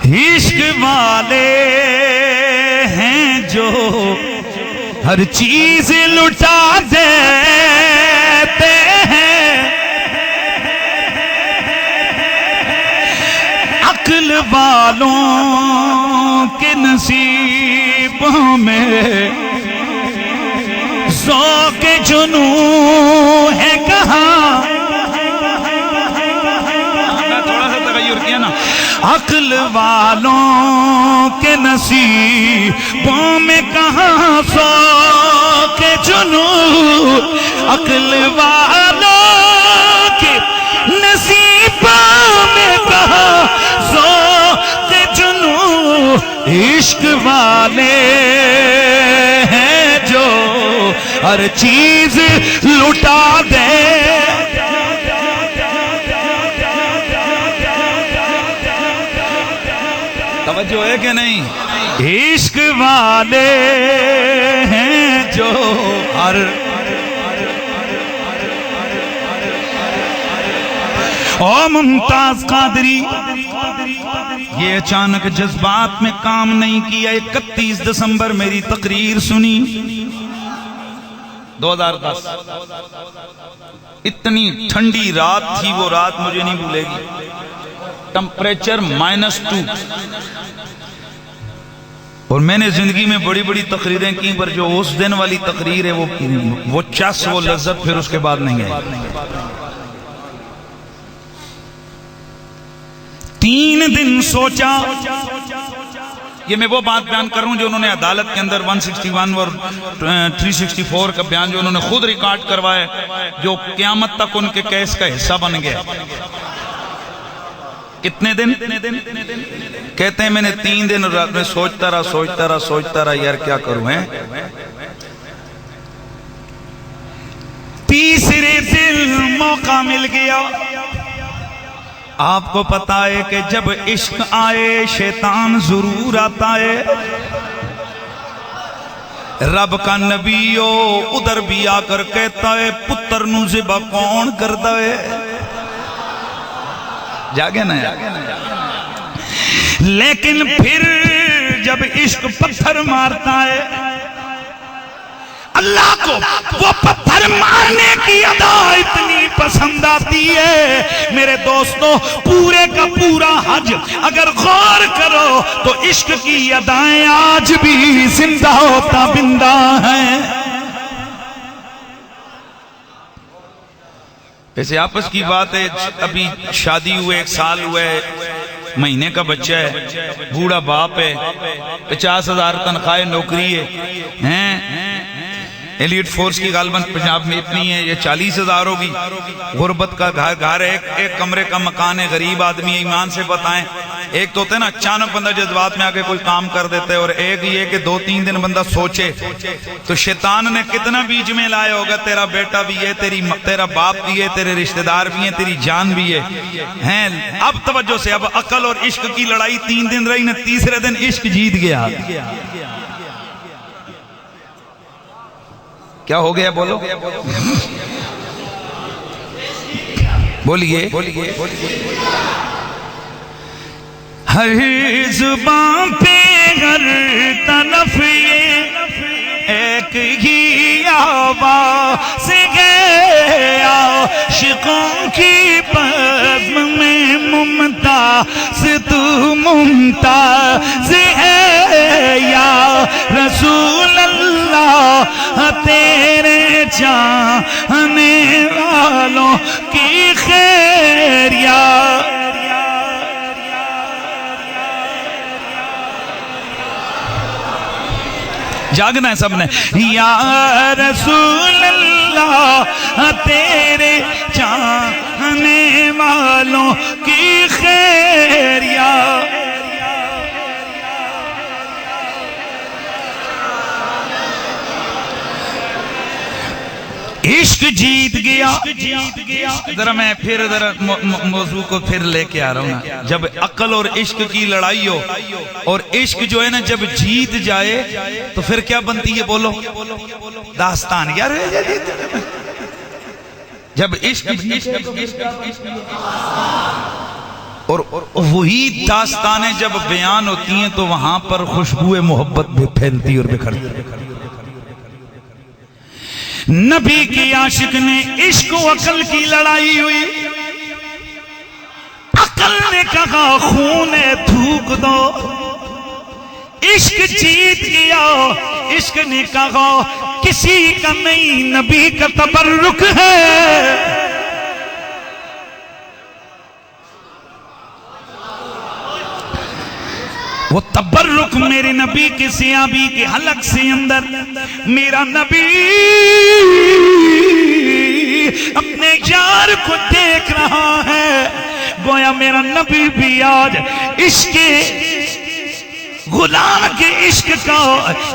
عشق والے ہیں جو ہر چیز لٹا دیتے ہیں، عقل والوں کے نصیبوں میں ذوق جنوں ہے کہاں۔ تھوڑا سا تغیر کیا نا، عقل والوں کے نصیبوں میں کہاں ذوق جنوں، عقل والوں کے نصیبوں میں کہاں ذوق جنوں۔ عشق والے ہیں جو ہر چیز لٹا دے، توجہ ہے کہ نہیں؟ عشق والے ہیں جو ہر او ممتاز قادری، یہ اچانک جذبات میں کام نہیں کیا۔ 31 دسمبر میری تقریر سنی 2010، اتنی ٹھنڈی رات تھی، وہ رات مجھے نہیں بھولے گی، ٹمپریچر -2۔ اور میں نے زندگی میں بڑی بڑی تقریریں کی، پر جو اس دن والی تقریر ہے وہ چس، وہ لذت پھر اس کے بعد نہیں ہے۔ 3 دن سوچا، یہ میں وہ بات بیان کر رہا ہوں جو انہوں نے عدالت کے اندر 161 اور 364 کا بیان جو انہوں نے خود ریکارڈ کروایا، جو قیامت تک ان کے کیس کا حصہ بن گیا۔ کتنے دن کہتے ہیں میں نے 3 دن رات میں سوچتا رہا یار کیا کروں ہیں۔ تیسرے دن موقع مل گیا۔ آپ کو پتا ہے کہ جب عشق آئے شیطان ضرور آتا ہے۔ رب کا نبی ہو ادھر بھی آ کر کہتا ہے پتر نو ذبح کون کرتا ہے؟ جاگے نا یار۔ لیکن پھر جب عشق پتھر مارتا ہے، اللہ کو وہ پتھر مارنے کی ادا اتنی پسند آتی ہے میرے دوستو، پورے کا پورا حج اگر غور کرو تو عشق کی ادائیں آج بھی زندہ ہوتا بندہ ہیں۔ ایسے آپس کی بات ہے، ابھی شادی ہوئے 1 سال ہوئے، مہینے کا بچہ ہے، بوڑھا باپ ہے، 50,000 تنخواہ نوکری ہے، ایلیٹ فورس کی غالباً پنجاب میں اتنی ہے، یہ 40,000 ہوگی، غربت کا گھر ہے، ایک کمرے کا مکان ہے، غریب آدمی ہے۔ ایمان سے بتائیں، ایک تو ہوتا ہے نا اچانک بندہ جذبات میں آگے کوئی کام کر دیتا ہے، اور ایک یہ کہ 2-3 دن بندہ سوچے، تو شیطان نے کتنا بیچ میں لایا ہوگا، تیرا بیٹا بھی ہے، تیرا باپ بھی ہے، تیرے رشتہ دار بھی ہیں، تیری جان بھی ہے۔ اب توجہ سے، اب عقل اور عشق کی لڑائی 3 دن رہی نا، تیسرے دن عشق جیت گیا۔ کیا ہو گیا بولو بولیے۔ ہر زبان پہ ہر طرف یہ ایک ہی آواز ہے، عاشقوں کی بزم میں ممتاز تو ممتاز ہے یا رسول اللہ، تیرے چاہنے والوں کی خیر یا جاگنا ہے سب نے، یا رسول اللہ تیرے چاہنے والوں کی خیر یا عشق جیت گیا۔ ذرا میں پھر ذرا موضوع کو پھر لے کے آ رہا ہوں نا، جب عقل اور عشق کی لڑائی ہو اور عشق جو ہے نا جب جیت جائے تو پھر کیا بنتی ہے بولو؟ داستان یار، جب عشق اور وہی داستانیں جب بیان ہوتی ہیں تو وہاں پر خوشبو محبت بھی پھیلتی اور بکھرتی. نبی کی عاشق نے عشق و عقل کی لڑائی ہوئی. عقل نے کہا خون تھوک دو، عشق جیت گیا. عشق نے کہا کسی کا نہیں، نبی کا تبرک ہے. وہ تبرک میرے نبی کے سیابی کے حلق سے اندر میرا نبی اپنے یار کو دیکھ رہا ہے. گویا میرا نبی بھی آج عشق غلام کے عشق کا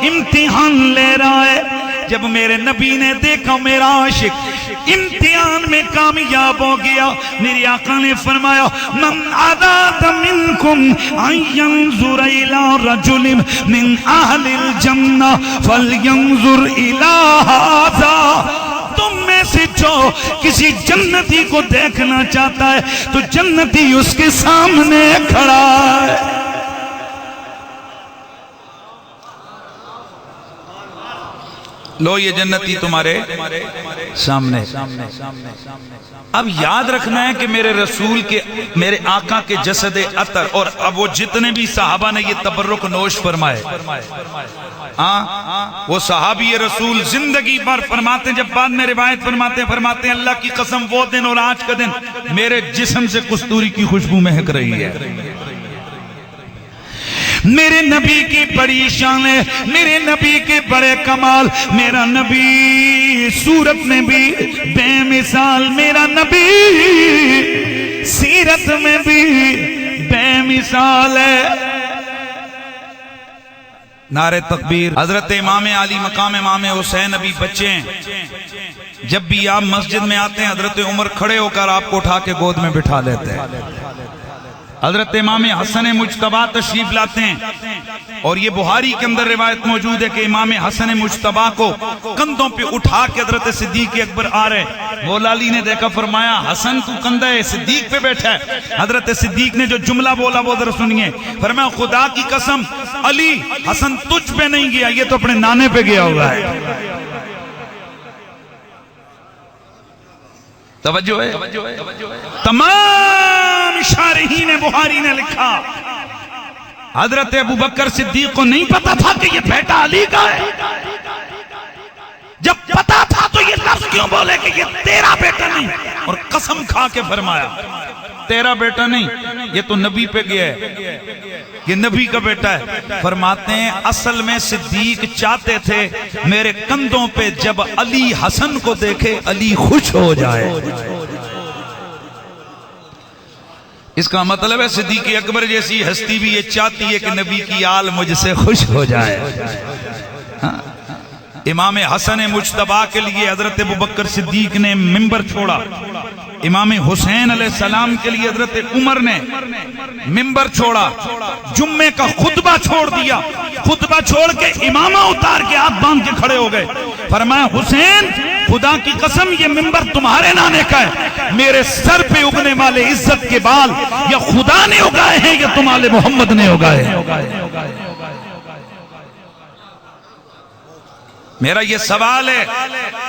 امتحان لے رہا ہے. جب میرے نبی نے دیکھا میرا عاشق امتحان میں کامیاب ہو گیا، میری آقا نے فرمایا من اراد منکم ان ينظر الى رجل من اہل الجنہ فلینظر الى هذا. تم میں سے جو کسی جنتی کو دیکھنا چاہتا ہے تو جنتی اس کے سامنے کھڑا ہے. لو یہ جنتی تمہارے سامنے. اب یاد رکھنا ہے کہ میرے رسول کے، میرے آقا کے جسد عطر، اور اب وہ جتنے بھی صحابہ نے یہ تبرک نوش فرمائے، وہ صحابی رسول زندگی بھر فرماتے ہیں، جب بعد میں روایت فرماتے ہیں اللہ کی قسم وہ دن اور آج کا دن میرے جسم سے کستوری کی خوشبو مہک رہی ہے. میرے نبی کی بڑی شان ہے، میرے نبی کے بڑے کمال. میرا نبی صورت میں بھی بے مثال، میرا نبی سیرت میں بھی بے مثال ہے. نعرہ تکبیر. حضرت امام علی مقام امام حسین ابھی بچے ہیں. جب بھی آپ مسجد میں آتے ہیں حضرت عمر کھڑے ہو کر آپ کو اٹھا کے گود میں بٹھا لیتے ہیں. حضرت امام حسن مجتبی تشریف لاتے ہیں، اور یہ بخاری کے اندر روایت موجود ہے کہ امام حسن مجتبی کو کندھوں پہ اٹھا کے حضرت صدیق اکبر آ رہے. مولا علی نے دیکھا، فرمایا حسن تو کندھے صدیق پہ بیٹھا ہے. حضرت صدیق نے جو جملہ بولا وہ ذرا سنیے. فرمایا خدا کی قسم علی، حسن تجھ پہ نہیں گیا، یہ تو اپنے نانے پہ گیا ہوا ہے. توجہ ہے. تمام شارحین بخاری نے لکھا حضرت ابوبکر صدیق کو نہیں پتا تھا کہ یہ بیٹا علی کا ہے. جب پتا تھا تو یہ لفظ کیوں بولے کہ یہ تیرا بیٹا نہیں، اور قسم کھا کے فرمایا تیرا بیٹا نہیں، یہ تو نبی پہ گیا ہے، یہ نبی کا بیٹا ہے. فرماتے ہیں اصل میں صدیق چاہتے تھے میرے کندھوں پہ جب علی حسن کو دیکھے علی خوش ہو جائے. اس کا مطلب ہے صدیق اکبر جیسی ہستی بھی یہ چاہتی ہے کہ نبی کی آل مجھ سے خوش ہو جائے. امام حسن مجتبی کے لیے حضرت ابوبکر صدیق نے منبر چھوڑا. امام حسین علیہ السلام کے لیے حضرت عمر نے منبر چھوڑا. جمعے کا خطبہ چھوڑ دیا. خطبہ چھوڑ کے امامہ اتار کے ہاتھ باندھ کے کھڑے ہو گئے. فرمایا حسین خدا کی قسم یہ منبر تمہارے نانے کا ہے، میرے سر پہ اگنے والے عزت کے بال یا خدا نے اگائے ہیں یا تمہارے محمد نے اگائے ہیں. میرا یہ سوال ہے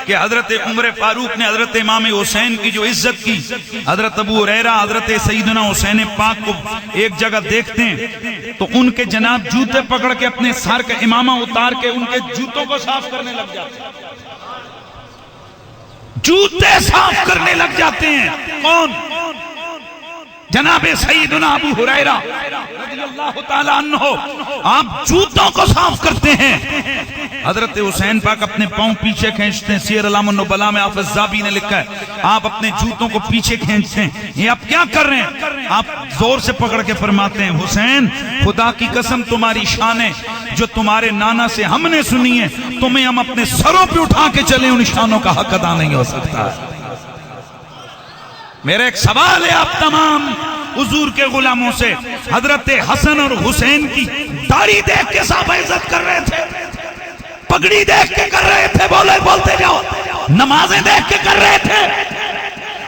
کہ حضرت عمر فاروق نے حضرت امام حسین کی جو عزت کی، حضرت ابو ہریرہ حضرت سیدنا حسین پاک کو ایک جگہ دیکھتے ہیں تو ان کے جناب جوتے پکڑ کے اپنے سر کا امامہ اتار کے ان کے جوتوں کو صاف کرنے لگ جاتے ہیں. جوتے صاف کرنے لگ جاتے ہیں. کون؟ جناب سیدنا ابو ہریرہ رضی اللہ تعالیٰ عنہ. آپ جوتوں کو صاف کرتے ہیں. حضرت حسین پاک اپنے پاؤں پیچھے کھینچتے ہیں. سیر علام النبلاء میں حافظ زابی نے لکھا ہے آپ اپنے جوتوں کو پیچھے کھینچتے ہیں. یہ آپ کیا کر رہے ہیں؟ آپ زور سے پکڑ کے فرماتے ہیں حسین خدا کی قسم تمہاری شانیں جو تمہارے نانا سے ہم نے سنی ہے، تمہیں ہم اپنے سروں پہ اٹھا کے چلیں ان شانوں کا حق ادا نہیں ہو سکتا. میرا ایک سوال ہے آپ تمام حضور کے غلاموں سے، حضرت حسن اور حسین کی داڑھی دیکھ کے صحابہ عزت کر رہے تھے، پگڑی دیکھ کے کر رہے تھے، بولتے جاؤ، نمازیں دیکھ کے کر رہے تھے،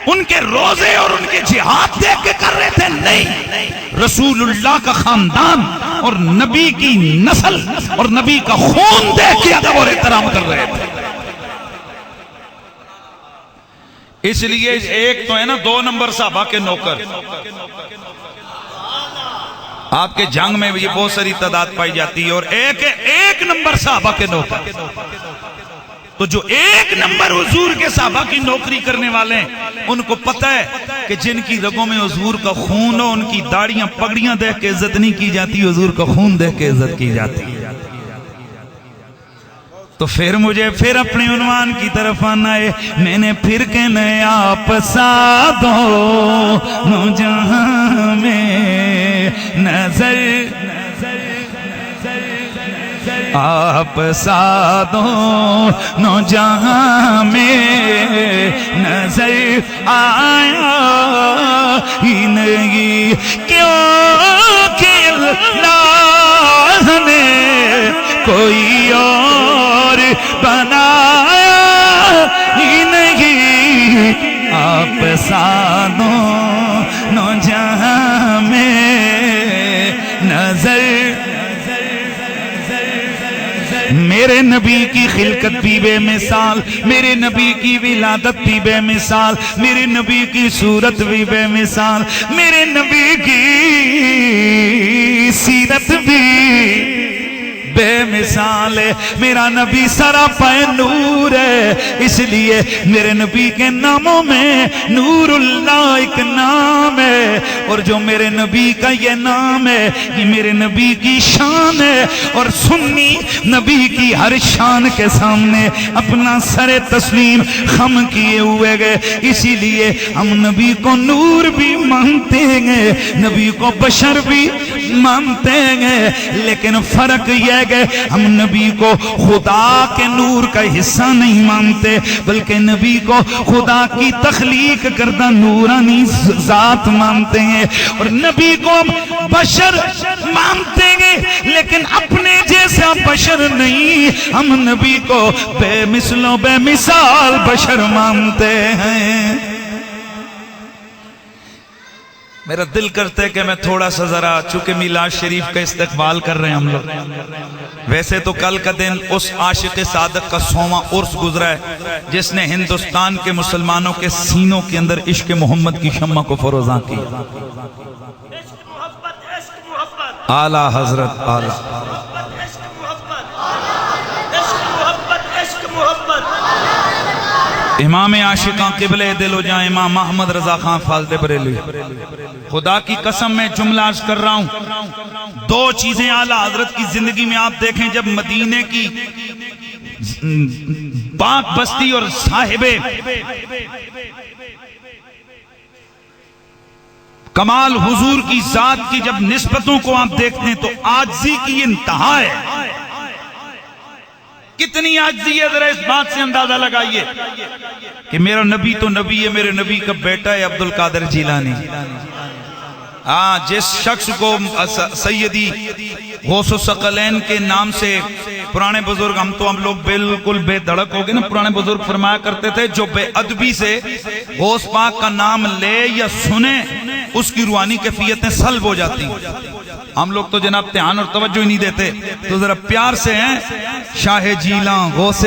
ان کے روزے اور ان کے جہاد دیکھ کے کر رہے تھے، نہیں، رسول اللہ کا خاندان اور نبی کی نسل اور نبی کا خون دیکھ کے ادب اور احترام کر رہے تھے۔ اس لیے ایک تو ہے نا 2 نمبر صحابہ کے نوکر، آپ کے جنگ میں یہ بہت ساری تعداد پائی جاتی ہے، اور ایک نمبر صحابہ کے نوکر۔ تو جو 1 نمبر حضور کے صحابہ کی نوکری کرنے والے ہیں، ان کو پتہ ہے کہ جن کی رگوں میں حضور کا خون ہو، ان کی داڑیاں پگڑیاں دیکھ کے عزت نہیں کی جاتی، حضور کا خون دیکھ کے عزت کی جاتی۔ تو پھر مجھے پھر اپنے عنوان کی طرف آنا ہے، میں نے پھر کہنا ہے آپ سادوں جہاں میں نظر، آپ سادوں جہاں میں نظر آیا ہی نہیں، کیونکہ اللہ نے کوئی اور بنایا ہی نہیں، آپ سادوں جہاں میں نظر۔ میرے نبی کی خلقت بھی بے مثال، میرے نبی کی ولادت بھی بے مثال، میرے نبی کی صورت بھی بے مثال، میرے نبی کی سیرت بھی بے مثال ہے۔ میرا نبی سراپا نور ہے، اس لیے میرے نبی کے ناموں میں نور اللہ ایک نام ہے، اور جو میرے نبی کا یہ نام ہے یہ میرے نبی کی شان ہے، اور سنی نبی کی ہر شان کے سامنے اپنا سر تسلیم خم کیے ہوئے گئے، اسی لیے ہم نبی کو نور بھی مانتے ہیں، نبی کو بشر بھی مانتے ہیں، لیکن فرق یہ کہ ہم نبی کو خدا کے نور کا حصہ نہیں مانتے، بلکہ نبی کو خدا کی تخلیق کردہ نورانی ذات مانتے ہیں، اور نبی کو ہم بشر مانتے ہیں لیکن اپنے جیسا بشر نہیں، ہم نبی کو بے مثل و بے مثال بشر مانتے ہیں۔ میرا دل کرتا ہے کہ میں تھوڑا سا ذرا، چونکہ میلاد شریف کا استقبال کر رہے ہیں ہم لوگ، ویسے تو کل کا دن اس عاشق صادق کا 100واں عرس گزرا ہے جس نے ہندوستان کے مسلمانوں کے سینوں کے اندر عشق محمد کی شمع کو فروزاں کی۔ اعلیٰ حضرت اعلیٰ امام عاشقاں قبلِ دل ہو جائیں امام احمد رضا خان فالد بریلوی۔ خدا کی قسم میں جملہ عرض کر رہا ہوں، 2 چیزیں اعلیٰ حضرت کی زندگی میں آپ دیکھیں، جب مدینے کی پاک بستی اور صاحب کمال حضور کی ذات کی جب نسبتوں کو آپ دیکھتے ہیں تو عاجزی کی انتہا ہے۔ کتنی عاجزی ہے، ذرا اس بات سے اندازہ لگائیے کہ میرا نبی تو نبی ہے، میرے نبی کا بیٹا ہے عبد القادر جیلانی۔ جس شخص کو سیدی غوث الثقلین کے نام سے پرانے بزرگ، ہم لوگ بالکل بے دھڑک ہو گئے نا، پرانے بزرگ فرمایا کرتے تھے جو بے ادبی سے غوث پاک کا نام لے یا سنے اس کی روحانی کیفیتیں سلب ہو جاتی ہیں۔ ہم لوگ تو جناب دھیان اور توجہ ہی نہیں دیتے، تو ذرا پیار سے ہیں شاہ جیلاں، غوث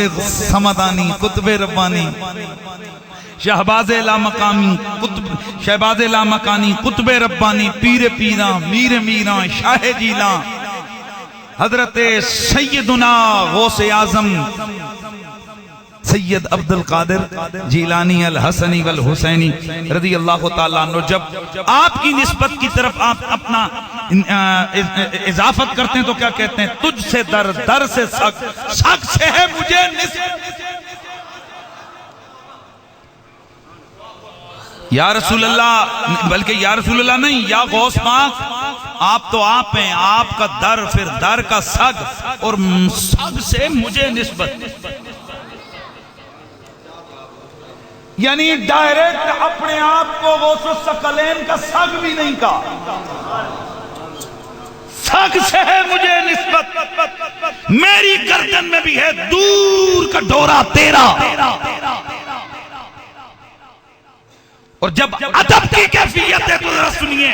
سمدانی، قطب ربانی، شہباز لامقامی، شہباز لامکانی، قطب ربانی، پیر پیراں، میر میراں، شاہ جیلاں، حضرت سیدنا غوث اعظم سید عبد القادر جیلانی الحسنی والحسینی رضی اللہ تعالیٰ عنہ، جب آپ کی نسبت کی طرف آپ اپنا اضافت کرتے ہیں تو کیا کہتے ہیں؟ تجھ سے در، در سے سک، سک سے ہے مجھے نسبت۔ یا رسول اللہ، بلکہ یا رسول اللہ نہیں، یا غوث پاک، آپ تو آپ ہیں، آپ کا در، پھر در کا سگ، اور سگ سے مجھے نسبت، یعنی ڈائریکٹ اپنے آپ کو غوث الثقلین کا سگ بھی نہیں کہا، سگ سے ہے مجھے نسبت، میری گردن میں بھی ہے دور کا ڈورا تیرا۔ اور جب ادب کی کیفیت ہے تو ذرا سنیے،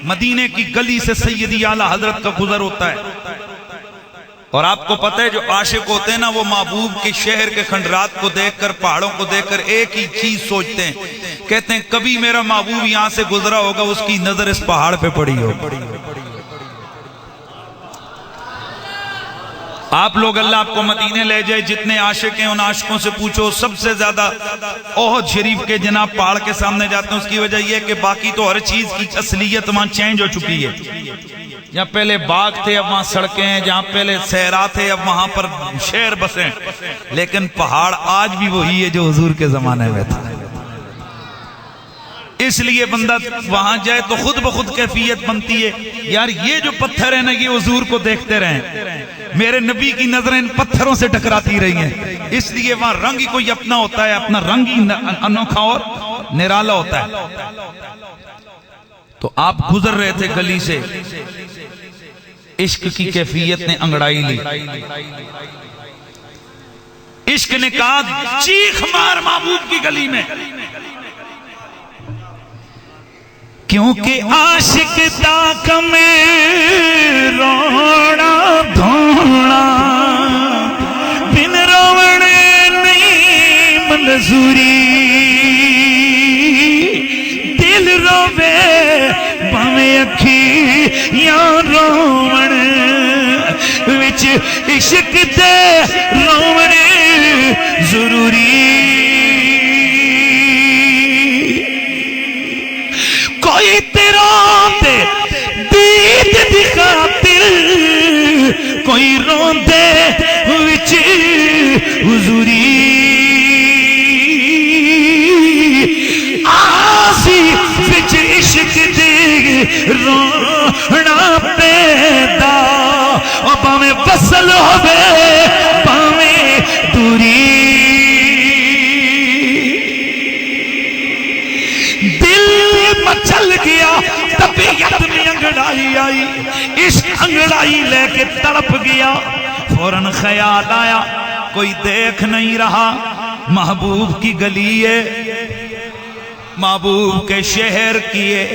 مدینے کی گلی سے سیدی اعلیٰ حضرت کا گزر ہوتا ہے، اور آپ کو پتہ ہے جو عاشق ہوتے ہیں نا وہ محبوب کے شہر کے کھنڈرات کو دیکھ کر، پہاڑوں کو دیکھ کر ایک ہی چیز سوچتے ہیں، کہتے ہیں کبھی میرا محبوب یہاں سے گزرا ہوگا، اس کی نظر اس پہاڑ پہ پڑی ہوگی۔ آپ لوگ اللہ آپ کو مدینے لے جائے، جتنے عاشق ہیں ان عاشقوں سے پوچھو، سب سے زیادہ احد شریف کے جناب پہاڑ کے سامنے جاتے ہیں۔ اس کی وجہ یہ کہ باقی تو ہر چیز کی اصلیت وہاں چینج ہو چکی ہے، جہاں پہلے باغ تھے اب وہاں سڑکیں ہیں، جہاں پہلے صحرا تھے اب وہاں پر شہر بسیں، لیکن پہاڑ آج بھی وہی ہے جو حضور کے زمانے میں تھا۔ اس لیے بندہ وہاں جائے تو خود بخود کیفیت بنتی ہے، یار یہ جو پتھر ہیں نا یہ حضور کو دیکھتے رہیں، میرے نبی کی نظریں ان پتھروں سے ٹکراتی رہی ہیں، اس لیے وہاں رنگ ہی کوئی اپنا ہوتا ہے، اپنا رنگ ہی انوکھا اور نرالا ہوتا ہے۔ تو آپ گزر رہے تھے گلی سے، عشق کی کیفیت نے انگڑائی لی، عشق نے کہا چیخ مار محبوب کی گلی میں، کیونکہ عاشق تاک میں رونا دھونا بن رونے نہیں منظوری، دل روے بھویں اکھی یا رومن وچ عشق دے رونے ضروری، کوئی تیرا دے دید دی خاطر کوئی روندے وچ حضوری، آسی وچ عشق دے رونا پیدا، اور باویں وصل ہوئے باویں دوری، چل گیا طبیعت میں انگڑائی آئی، عشق انگڑائی لے کے تڑپ گیا، فوراً خیال آیا کوئی دیکھ نہیں رہا، محبوب کی گلی ہے، محبوب کے شہر کی ہے،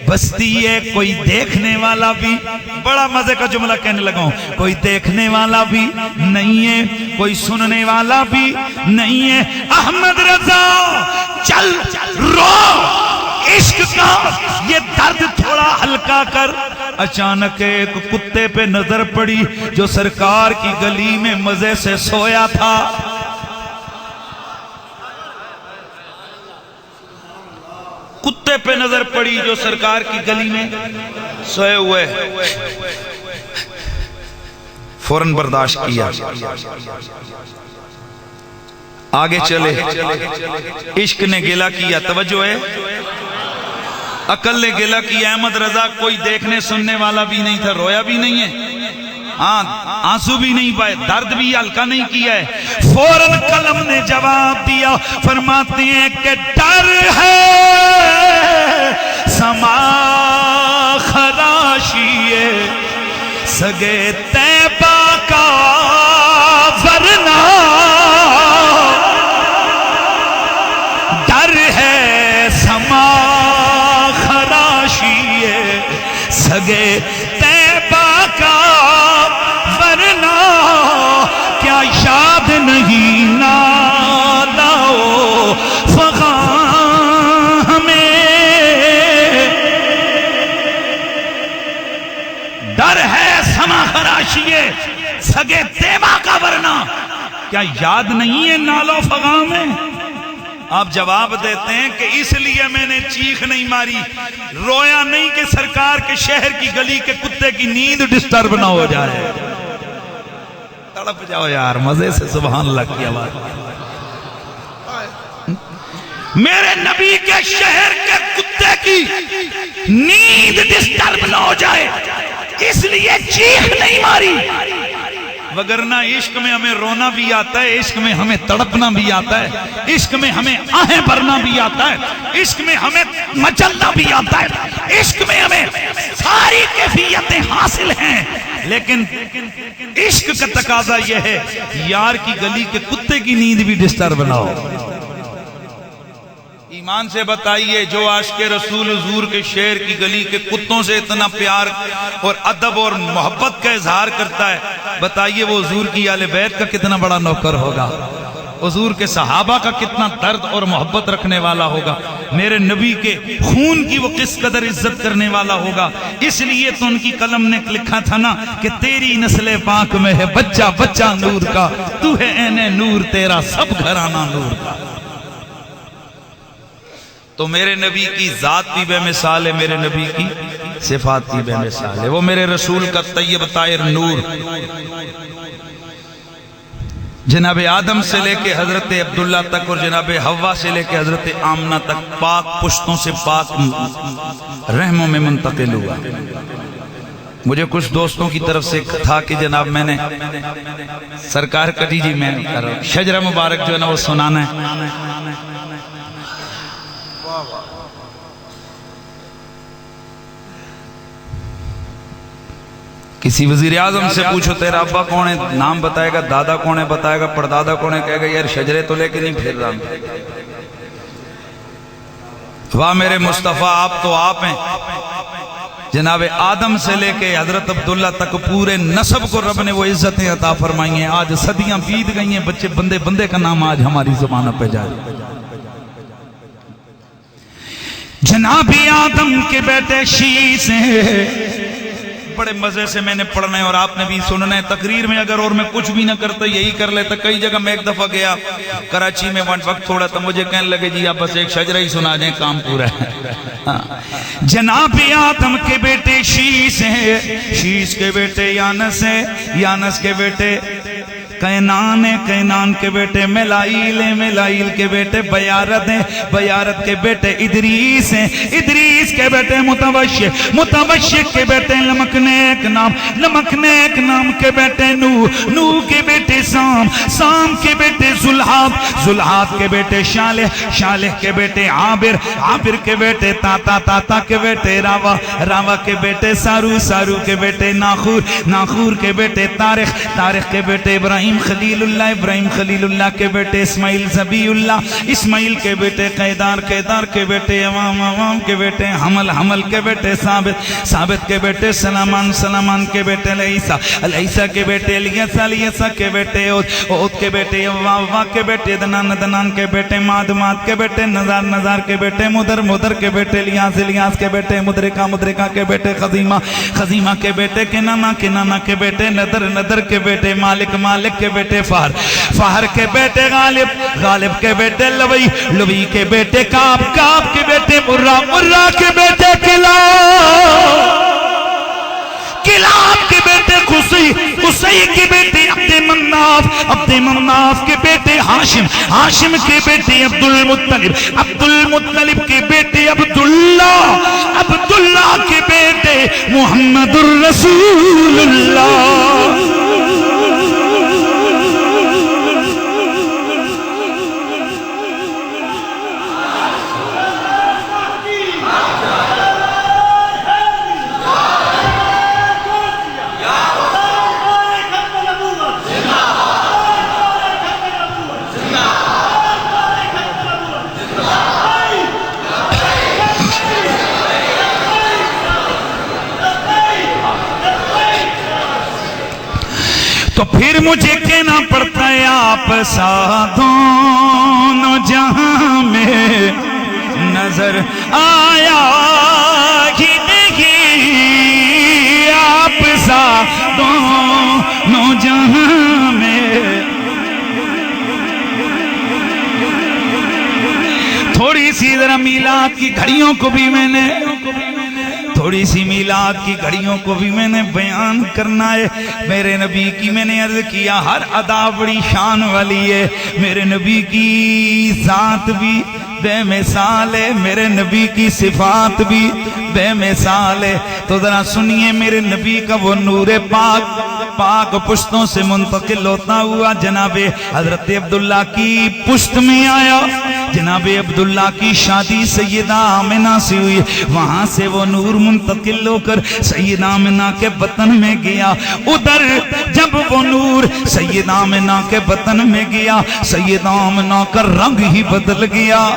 بستی ہے، کوئی دیکھنے والا بھی، بڑا مزے کا جملہ کہنے لگا ہوں، کوئی دیکھنے والا بھی نہیں ہے، کوئی سننے والا بھی نہیں ہے، احمد رضا چل رو عشق کا یہ درد تھوڑا ہلکا کر۔ اچانک ایک کتے پہ نظر پڑی جو سرکار کی گلی میں مزے سے سویا تھا، کتے پہ نظر پڑی جو سرکار کی گلی میں سوئے ہوئے، فوراً برداشت کیا، آگے چلے، عشق نے گلہ کیا، توجہ ہے، عقل نے گلہ کیا، احمد رضا کوئی دیکھنے سننے والا بھی نہیں تھا، رویا بھی نہیں ہے، ہاں آنسو بھی نہیں پائے، درد بھی ہلکا نہیں کیا ہے، فوراً قلم نے جواب دیا، فرماتے ہیں کہ ڈر ہے سما خراشیے سگے طیبہ کا ورنہ، ڈر ہے سما خراشیے سگے طیبہ کا ورنہ، کیا یاد نہیں نالاؤ فغاں ہمیں، ڈر ہے سما خراشیے سگے طیبہ کا ورنہ، کیا یاد نہیں ہے نالو فغاں میں؟ آپ جواب دیتے ہیں کہ اس لیے میں نے چیخ نہیں ماری، رویا نہیں کہ سرکار کے شہر کی گلی کے کتے کی نیند ڈسٹرب نہ ہو جائے۔ تڑپ جاؤ یار مزے سے سبحان اللہ کی آواز، میرے نبی کے شہر کے کتے کی نیند ڈسٹرب نہ ہو جائے اس لیے چیخ نہیں ماری، وگرنہ عشق میں ہمیں رونا بھی آتا ہے، عشق میں ہمیں تڑپنا بھی آتا ہے، عشق میں ہمیں آہیں بھرنا بھی آتا ہے، عشق میں ہمیں مچلنا بھی آتا ہے، عشق میں ہمیں ساری کیفیتیں حاصل ہیں، لیکن عشق کا تقاضا یہ ہے یار کی گلی کے کتے کی نیند بھی ڈسٹرب نہ ہو۔ ایمان سے بتائیے جو عاشق رسول حضور کے شہر کی گلی کے کتوں سے اتنا پیار اور ادب اور محبت کا اظہار کرتا ہے، بتائیے وہ حضور کی آل بیت کا کتنا بڑا نوکر ہوگا، حضور کے صحابہ کا کتنا درد اور محبت رکھنے والا ہوگا، میرے نبی کے خون کی وہ کس قدر عزت کرنے والا ہوگا۔ اس لیے تو ان کی قلم نے لکھا تھا نا کہ تیری نسل پاک میں ہے بچہ بچہ نور کا، تو ہے عین نور تیرا سب گھرانہ نور کا۔ تو میرے نبی کی ذات بھی بے مثال ہے، میرے نبی کی صفات بھی بے مثال ہے، وہ میرے رسول کا طیب طاہر نور، جناب آدم سے لے کے حضرت عبداللہ تک اور جناب حوا سے لے کے حضرت آمنہ تک پاک پشتوں سے پاک رحموں میں منتقل ہوا۔ مجھے کچھ دوستوں کی طرف سے تھا کہ جناب میں نے سرکار کا جی میں شجرہ مبارک جو ہے نا وہ سنانا ہے۔ کسی وزیر اعظم سے پوچھو تیرا ابا کون ہے، نام بتائے گا، دادا کون ہے بتائے گا، پردادا کون ہے، کہے گا یار شجرے تو لے کے نہیں پھر رہا۔ واہ میرے مصطفیٰ، آپ تو آپ ہیں، جناب آدم سے لے کے حضرت عبداللہ تک پورے نسب کو رب نے وہ عزتیں عطا فرمائی ہیں۔ آج صدیاں بیت گئی ہیں، بچے بندے بندے کا نام آج ہماری زبانوں پہ جاری۔ جناب آدم کے بیٹے شیش ہیں، بڑے مزے سے میں نے پڑھنا ہے اور آپ نے بھی سننا ہے تقریر میں، اگر اور میں کچھ بھی نہ کرتا یہی کر لیتا۔ کئی جگہ میں ایک دفعہ گیا کراچی میں، وقت تھوڑا تھا، مجھے کہنے لگے جی آپ بس ایک شجرہ ہی سنا دیں کام پورا ہے۔ جناب آدم کے بیٹے شیش ہیں، شیش کے بیٹے یانس ہیں، یانس کے بیٹے کینان ہیں، کینان کے بیٹے ملائیل ہیں، ملائیل کے بیٹے بیارت ہیں، بیارت کے بیٹے ادریس ہیں، ادریس کے بیٹے متوشق، متوشق کے بیٹے لمکنیک نام، لمکنیک نام کے بیٹے نوح، نوح کے بیٹے سام، سام کے بیٹے زلحاد، زلحاد کے بیٹے شالح، شالح کے بیٹے عابر، عابر کے بیٹے تاتا، تاتا کے بیٹے راوا، راوا کے بیٹے سارو، سارو کے بیٹے ناخور، ناخور کے بیٹے تارخ، تارخ کے بیٹے ابراہیم خلیل اللہ، ابراہیم خلیل اللہ کے بیٹے اسماعیل زبی اللہ، اسماعیل کے بیٹے قیدار، قیدار کے بیٹے عوام، عوام کے بیٹے حمل، حمل کے بیٹے ثابت، ثابت کے بیٹے سلامان، سلامان کے بیٹے علیسہ، علیسہ کے بیٹے الیسہ، الیسہ کے بیٹے عود، عود کے بیٹے عوا کے بیٹے دنان، دنان کے بیٹے ماد، ماد کے بیٹے نزار، نزار کے بیٹے مدر، مدر کے بیٹے الیاس، الیاس کے بیٹے مدرکہ، مدرکہ کے بیٹے خزیمہ، خزیمہ کے بیٹے کنانہ، کنانہ کے بیٹے ندر، ندر کے بیٹے مالک، مالک کے بیٹے فہر، فہر کے بیٹے غالب، غالب کے بیٹے لوی، لوی کے بیٹے کعب، کعب کے بیٹے مرہ، مرہ کے بیٹے کلاب، کلاب کے بیٹے قصی، قصی کے بیٹے عبد مناف، عبد مناف کے بیٹے ہاشم، ہاشم کے بیٹے عبد المطلب، عبد المطلب کے بیٹے عبداللہ، عبداللہ کے بیٹے محمد الرسول اللہ۔ تو پھر مجھے کہنا پڑتا ہے آپ سا دونوں جہاں میں نظر آیا ہی نہیں، آپ سا دونوں جہاں میں۔ تھوڑی سی ذرا میلاد کی گھڑیوں کو بھی میں نے، تھوڑی سی میلاد کی گھڑیوں کو بھی میں نے بیان کرنا ہے۔ میرے نبی کی میں نے عرض کیا ہر ادا بڑی شان والی ہے، میرے نبی کی ذات بھی بے مثال ہے، میرے نبی کی صفات بھی بے مثال ہے۔ تو ذرا سنیے میرے نبی کا وہ نور پاک، پاک پشتوں سے منتقل ہوتا ہوا جناب حضرت عبداللہ کی پشت میں آیا۔ جناب عبداللہ کی شادی سیدہ آمنہ سے ہوئی، وہاں سے وہ نور منتقل ہو کر سیدہ آمنہ کے وطن میں گیا۔ ادھر جب وہ نور سیدہ آمنہ کے وطن میں گیا، سیدہ آمنہ کا رنگ ہی بدل گیا۔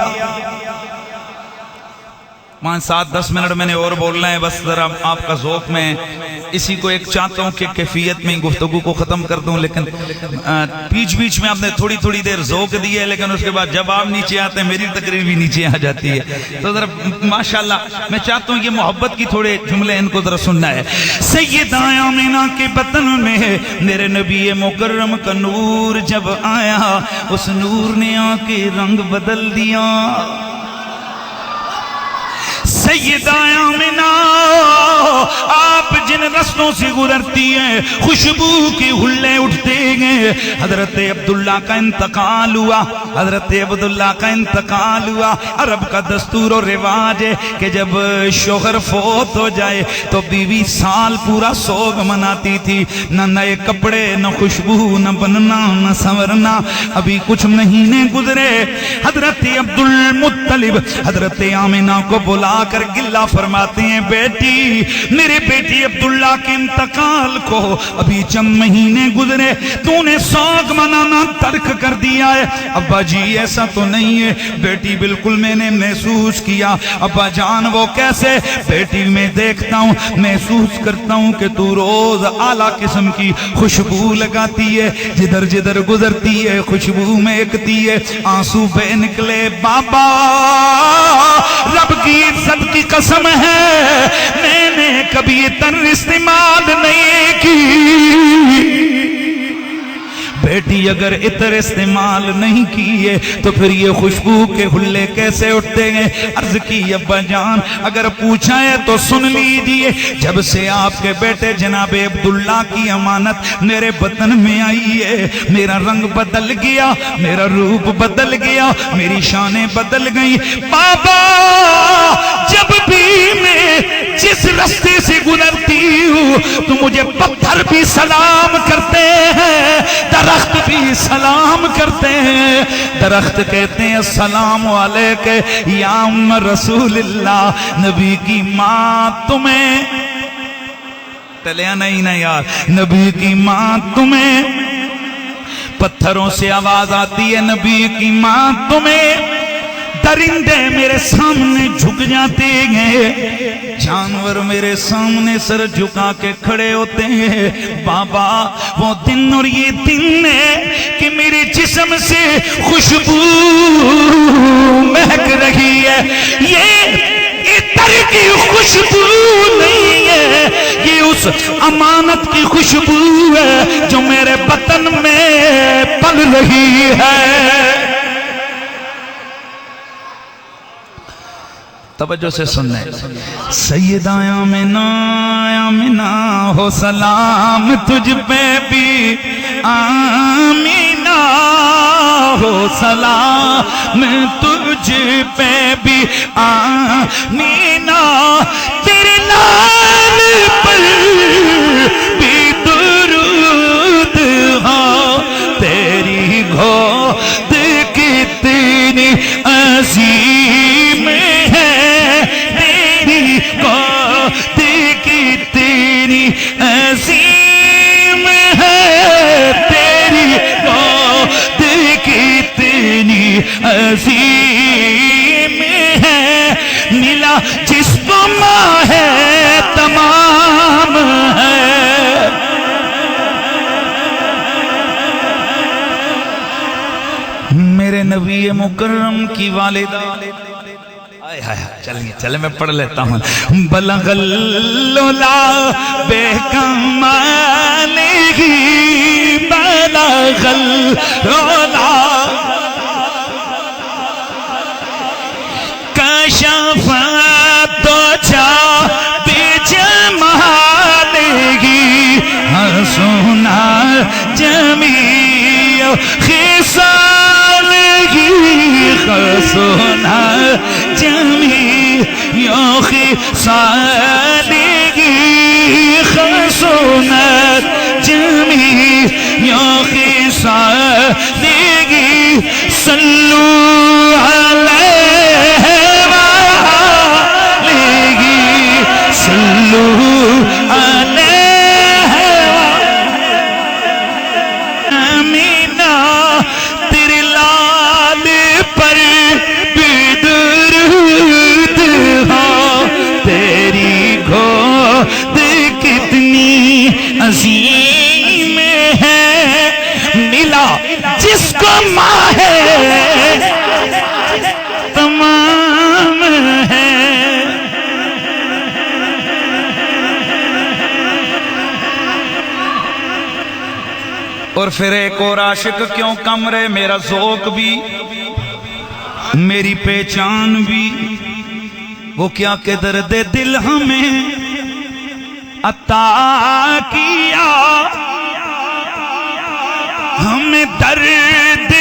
5-7-10 منٹ میں نے اور بولنا ہے، بس ذرا آپ کا ذوق میں اسی کو ایک چاہتا ہوں کہ کیفیت میں گفتگو کو ختم کر دوں، لیکن بیچ بیچ میں آپ نے تھوڑی تھوڑی دیر ذوق دی ہے، لیکن اس کے بعد جب آپ نیچے آتے ہیں میری تقریر بھی نیچے آ جاتی ہے۔ تو ذرا ماشاءاللہ میں چاہتا ہوں یہ محبت کی تھوڑے جملے ان کو ذرا سننا ہے۔ سیدہ آمینہ کے بطن میں میرے نبی مکرم کا نور جب آیا، اس نور نے آ کے رنگ بدل دیا۔ سیدہ آمینہ آپ جن رستوں سے گزرتی ہیں خوشبو کے حلے اٹھتے گئے۔ حضرت عبداللہ کا انتقال ہوا، حضرت عبداللہ کا انتقال ہوا۔ عرب کا دستور و رواج ہے کہ جب شوہر فوت ہو جائے تو بیوی سال پورا سوگ مناتی تھی، نہ نئے کپڑے، نہ خوشبو، نہ بننا، نہ سنورنا۔ ابھی کچھ مہینے گزرے، حضرت عبدالمطلب حضرت آمینہ کو بلا کر گلہ فرماتے ہیں، بیٹی میرے بیٹی عبداللہ کے انتقال کو ابھی چند مہینے گزرے، تو نے سوگ منانا ترک کر دیا ہے۔ ابا جی ایسا تو نہیں ہے بیٹی، بالکل میں نے محسوس کیا۔ ابا جان وہ کیسے؟ بیٹی میں دیکھتا ہوں، محسوس کرتا ہوں کہ تو روز اعلیٰ قسم کی خوشبو لگاتی ہے، جدھر جدھر گزرتی ہے خوشبو مہکتی ہے، آنسو بہ نکلے۔ بابا رب کی عزت کی قسم ہے میں نے کبھی اتر استعمال نہیں کی۔ بیٹی اگر عطر استعمال نہیں کیے تو پھر یہ خوشبو کے حلے کیسے اٹھتے ہیں؟ عرض کی ابا جان اگر پوچھا ہے تو سن لیجئے، جب سے آپ کے بیٹے جناب عبداللہ کی امانت میرے بطن میں آئی ہے، میرا رنگ بدل گیا، میرا روپ بدل گیا، میری شانیں بدل گئی۔ بابا جب بھی میں جس رستے سے گزرتی ہوں تو مجھے پتھر بھی سلام کرتے ہیں، درخت بھی سلام کرتے ہیں۔ درخت کہتے ہیں السلام علیکہ یا ام رسول اللہ، نبی کی ماں تمہیں ٹلیا نہیں نا یار، نبی کی ماں تمہیں۔ پتھروں سے آواز آتی ہے نبی کی ماں تمہیں۔ درندے میرے سامنے جھک جاتے ہیں، جانور میرے سامنے سر جھکا کے کھڑے ہوتے ہیں۔ بابا وہ دن اور یہ دن ہے کہ میرے جسم سے خوشبو مہک رہی ہے، یہ عطر کی خوشبو نہیں ہے، یہ اس امانت کی خوشبو ہے جو میرے بطن میں پل رہی ہے۔ توجہ سے سننے، سیدہ آمینہ آمینہ ہو سلام تجھ پہ بھی، آمینہ ہو سلام تجھ پہ بھی، آمینہ تیرے لال پر بھی درود ہو، تیری گود کتنی عظیم ہے، کتنی عظیم ہے، تیری گود کتنی عظیم ہے، ملا جس کو ماں ہے تمام ہے۔ میرے نبی مکرم کی والدہ، چلیں میں پڑھ لیتا ہوں۔ بلغ اللولا بے کمالہی، بلغ اللولا کشف تجھا بجمالہی، حسنا جمیع خصالہی، حسنا جمیع خصالہی، حسنا جمیع خصالہی، صلو علیہ وآلہ، صلو علیہ آمینہ تیرے لال پر بھی درود ہو، کو ماہ تمام ہے. اور پھر ایک اور عاشق کیوں کم رہے, میرا ذوق بھی میری پہچان بھی, وہ کیا کہ درد دل ہمیں عطا کیا, ہمیں درد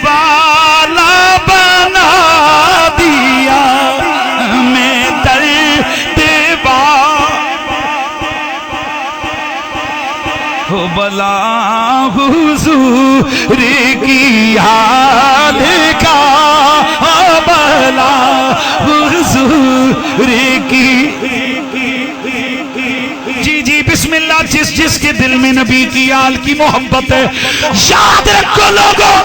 والا بنا دیا, ہمیں درد ہو بلا حضور کی یاد کا, بلا حضور کی. جی جی بسم اللہ. جس کے دل میں نبی کی آل کی محبت ہے, یاد رکھو لوگوں,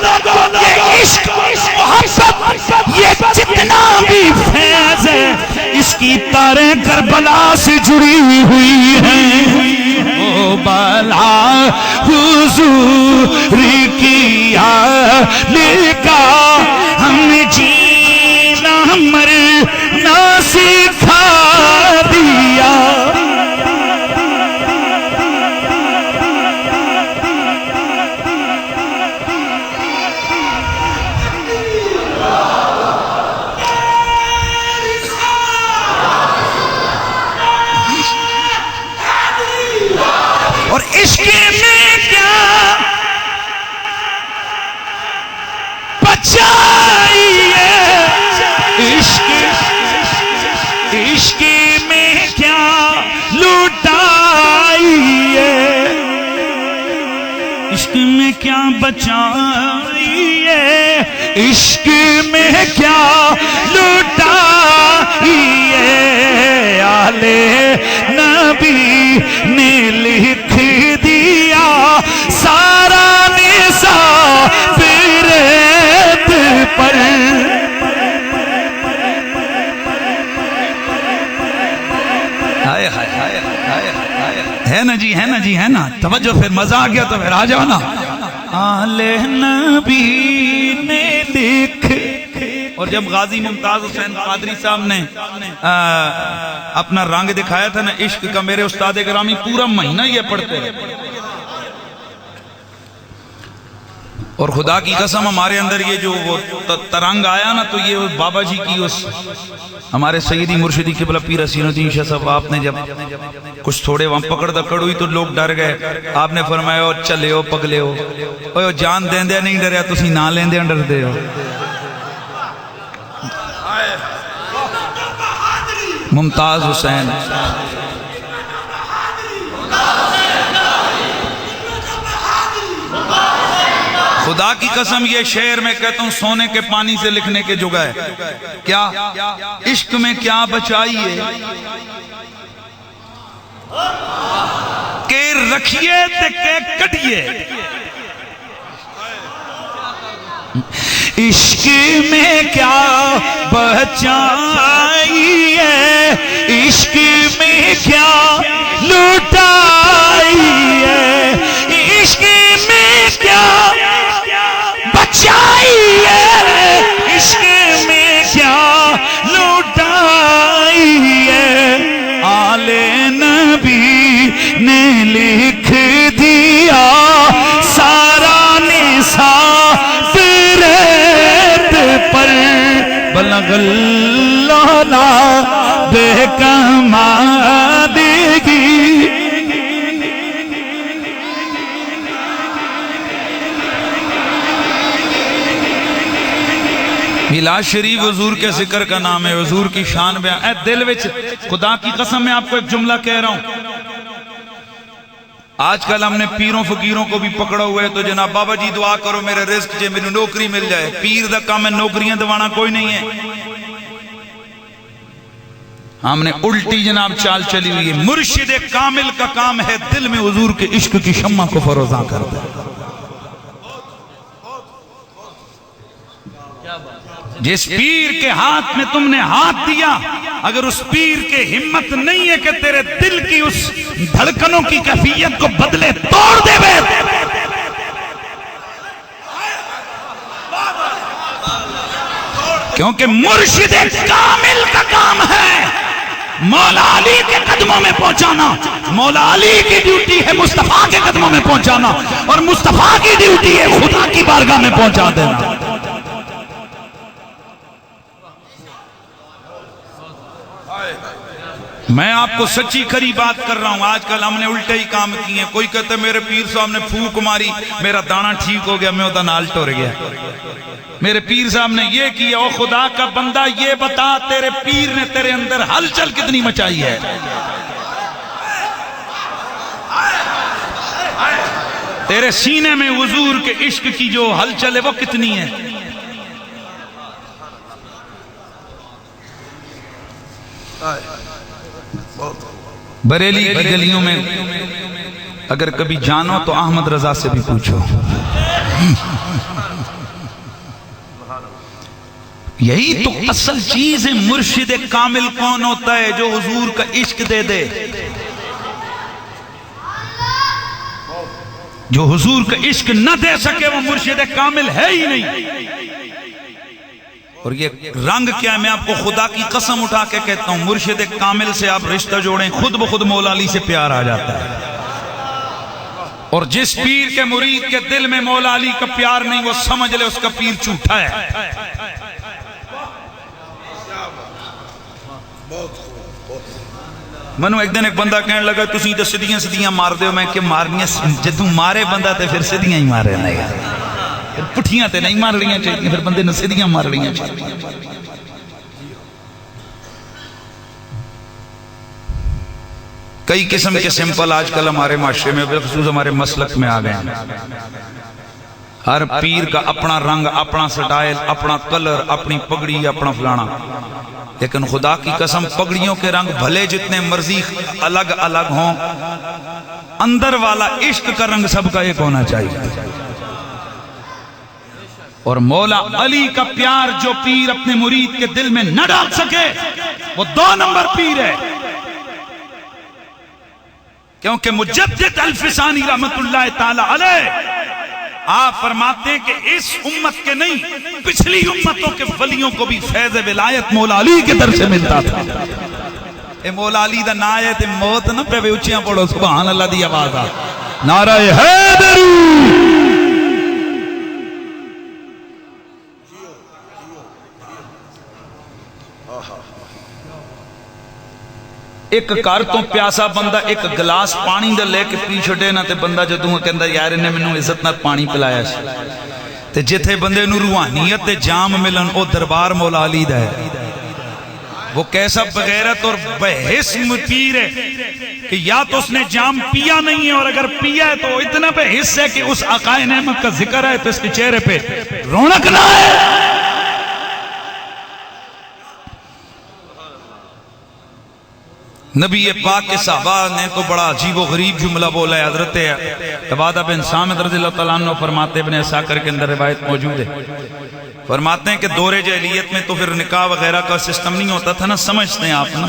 یہ عشق محبت یہ جتنا بھی فیض ہے, اس کی تاریں کربلا سے جڑی ہوئی ہیں. او بلا حضور کی آل کا ہمیں جینا مرنا سکھا دیا. اور عشق میں کیا بچائی ہے, عشق میں کیا لٹائی ہے, عشق میں کیا بچائی ہے, عشق میں کیا لٹائی ہے. آلے نبی نے لکھ دیا سارا نصاب ریت پر. ہے نا جی, ہے نا جی, ہے نا. توجہ, پھر مزہ آ گیا تو پھر آ جاؤ نا. آلے نبی نے لکھ. اور جب غازی ممتاز حسین قادری صاحب نے اپنا رنگ دکھایا تھا نا عشق کا, میرے استاد گرامی پورا مہینہ یہ پڑھتے ہیں. اور خدا کی قسم ہمارے اندر یہ جو وہ ترنگ آیا نا, تو یہ بابا جی کی اس ہمارے سیدی مرشدی قبلہ پیر حسین الدین شاہ صاحب, آپ نے جب کچھ تھوڑے وہاں پکڑ دکڑ ہوئی تو لوگ ڈر گئے. آپ نے فرمایا او چلے ہو پگلے ہو, او جان دیں دے نہیں ڈریا, تسی نہ لیں دے ڈر دے ہو. ممتاز حسین خدا کی قسم یہ شعر میں کہتا ہوں سونے کے پانی سے لکھنے کے جگہ ہے. کیا عشق میں کیا بچائیے کہ رکھیے تے کہ کٹیے, عشق میں کیا بچائی ہے, عشق میں کیا لٹائی ہے, عشق میں کیا بچائی ہے, عشق میں کیا لٹائی ہے. آلے نبی نے لکھ دیا سارا نصاب ریت پر. بلغ اللہ بے کمالگی. میلاد شریف حضور کے ذکر کا نام ہے, حضور کی شان بیان. اے دل وچ خدا کی قسم میں آپ کو ایک جملہ کہہ رہا ہوں. آج کل ہم نے پیروں فقیروں کو بھی پکڑا ہوا ہے, تو جناب بابا جی دعا کرو میرے رزق جے میری نوکری مل جائے. پیر دا کام ہے نوکریاں دوانا, کوئی نہیں ہے. ہم نے الٹی جناب چال چلی ہوئی ہے. مرشد کامل کا کام ہے دل میں حضور کے عشق کی شمع کو فروزاں کرتا ہے. جس پیر کے ہاتھ میں تم نے ہاتھ دیا, اگر اس پیر کے ہمت نہیں ہے کہ تیرے دل کی اس دھڑکنوں کی کیفیت کو بدلے توڑ دے بے, کیونکہ مرشد کامل کا کام ہے مولا علی کے قدموں میں پہنچانا. مولا علی کی ڈیوٹی ہے مصطفیٰ کے قدموں میں پہنچانا، اور مصطفیٰ کی ڈیوٹی ہے خدا کی بارگاہ میں پہنچا دینا. میں آپ کو سچی کھری بات کر رہا ہوں. آج کل ہم نے الٹے ہی کام کیے ہیں. کوئی کہتے میرے پیر صاحب نے پھوک ماری، میرا دانا ٹھیک ہو گیا، میں ہوتا نال ٹور گیا. میرے پیر صاحب نے یہ کیا. او خدا کا بندہ یہ بتا تیرے پیر نے تیرے اندر ہلچل کتنی مچائی ہے؟ تیرے سینے میں حضور کے عشق کی جو ہلچل ہے وہ کتنی ہے؟ بریلی کی گلیوں میں اگر کبھی جانو تو احمد رضا سے بھی پوچھو. یہی تو اصل چیز ہے. مرشد کامل کون ہوتا ہے؟ جو حضور کا عشق دے دے. جو حضور کا عشق نہ دے سکے وہ مرشد کامل ہے ہی نہیں. اور یہ رنگ کیا ہے؟ میں آپ کو خدا کی قسم اٹھا کے کہتا ہوں، مرشد کامل سے آپ رشتہ جوڑیں، خود بخود مولا علی سے پیار آ جاتا ہے. اور جس پیر کے مرید کے دل میں مولا علی کا پیار نہیں، وہ سمجھ لے اس کا پیر جھوٹا ہے. منو ایک دن ایک بندہ کہنے لگا تسی تو سدیاں سدیاں مار دے ہو. میں کہ مارنیاں جے تو مارے بندہ تے پھر سدیاں ہی مارے نہیں، پٹھیاں تے نہیں مار رہی چاہیے، پھر بندے نے سدیاں مار رہی چاہیے. کئی قسم کے سمپل آج کل ہمارے معاشرے میں بخصوص ہمارے مسلک میں آ گئے ہیں. ہر پیر کا اپنا رنگ، اپنا سٹائل، اپنا کلر، اپنی پگڑی، اپنا فلانا. لیکن خدا کی قسم پگڑیوں کے رنگ بھلے جتنے مرضی الگ الگ ہوں، اندر والا عشق کا رنگ سب کا ایک ہونا چاہیے. اور مولا علی کا پیار جو پیر اپنے مرید کے دل میں نہ ڈال سکے وہ 2 نمبر پیر ہے. کیونکہ مجدد الفسانی رحمت اللہ تعالی علیہ آپ فرماتے ہیں کہ اس امت کے نہیں پچھلی امتوں کے ولیوں کو بھی فیض ولایت مولا علی کے در سے ملتا تھا. اے مولا علی دا نا ہے تے موت نہ پہ اچھیاں پڑھو سبحان اللہ دی آواز آ. نعرہ حیدر. ایک کار تو پیاسا بندہ ایک گلاس پانی دے لے کے پی چھڑے نہ تے بندہ جدوں کہندا یار انہیں مینوں عزت نال پانی پلایا سی. تے جتھے بندے نو روحانیت تے جام ملن او دربار مولا علی دا ہے. وہ کیسا بغیرت اور بحث پیر ہے کہ یا تو اس نے جام پیا نہیں ہے، اور اگر پیا ہے تو اتنا بحث ہے کہ اس آقا نعمت کا ذکر ہے تو اس کے چہرے پہ رونق نہ ہے. نبی پاک کے صحابہ نے تو بڑا عجیب و غریب جملہ بولا ہے. حضرت عبادہ بن صامت رضی اللہ تعالیٰ عنہ فرماتے ابن اسحاق کے اندر روایت موجود ہے، فرماتے ہیں کہ دور جاہلیت میں تو پھر نکاح وغیرہ کا سسٹم نہیں ہوتا تھا نا، سمجھتے ہیں آپ نا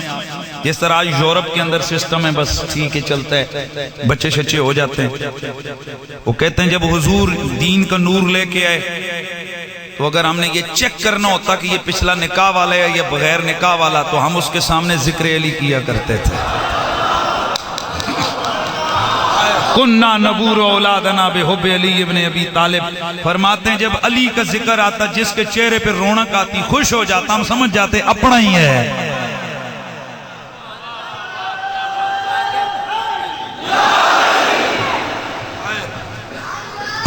جس طرح آج یورپ کے اندر سسٹم ہے، بس ٹھیک ہے چلتا ہے، بچے شچے ہو جاتے ہیں. وہ کہتے ہیں جب حضور دین کا نور لے کے آئے تو اگر ہم نے یہ چیک کرنا ہوتا کہ یہ پچھلا نکاح والا ہے یا بغیر نکاح والا تو ہم اس کے سامنے ذکر علی کیا کرتے تھے. کننا نبور اولادنا بحب علی ابن ابی طالب. فرماتے ہیں جب علی کا ذکر آتا جس کے چہرے پہ رونق آتی، خوش ہو جاتا، ہم سمجھ جاتے اپنا ہی ہے.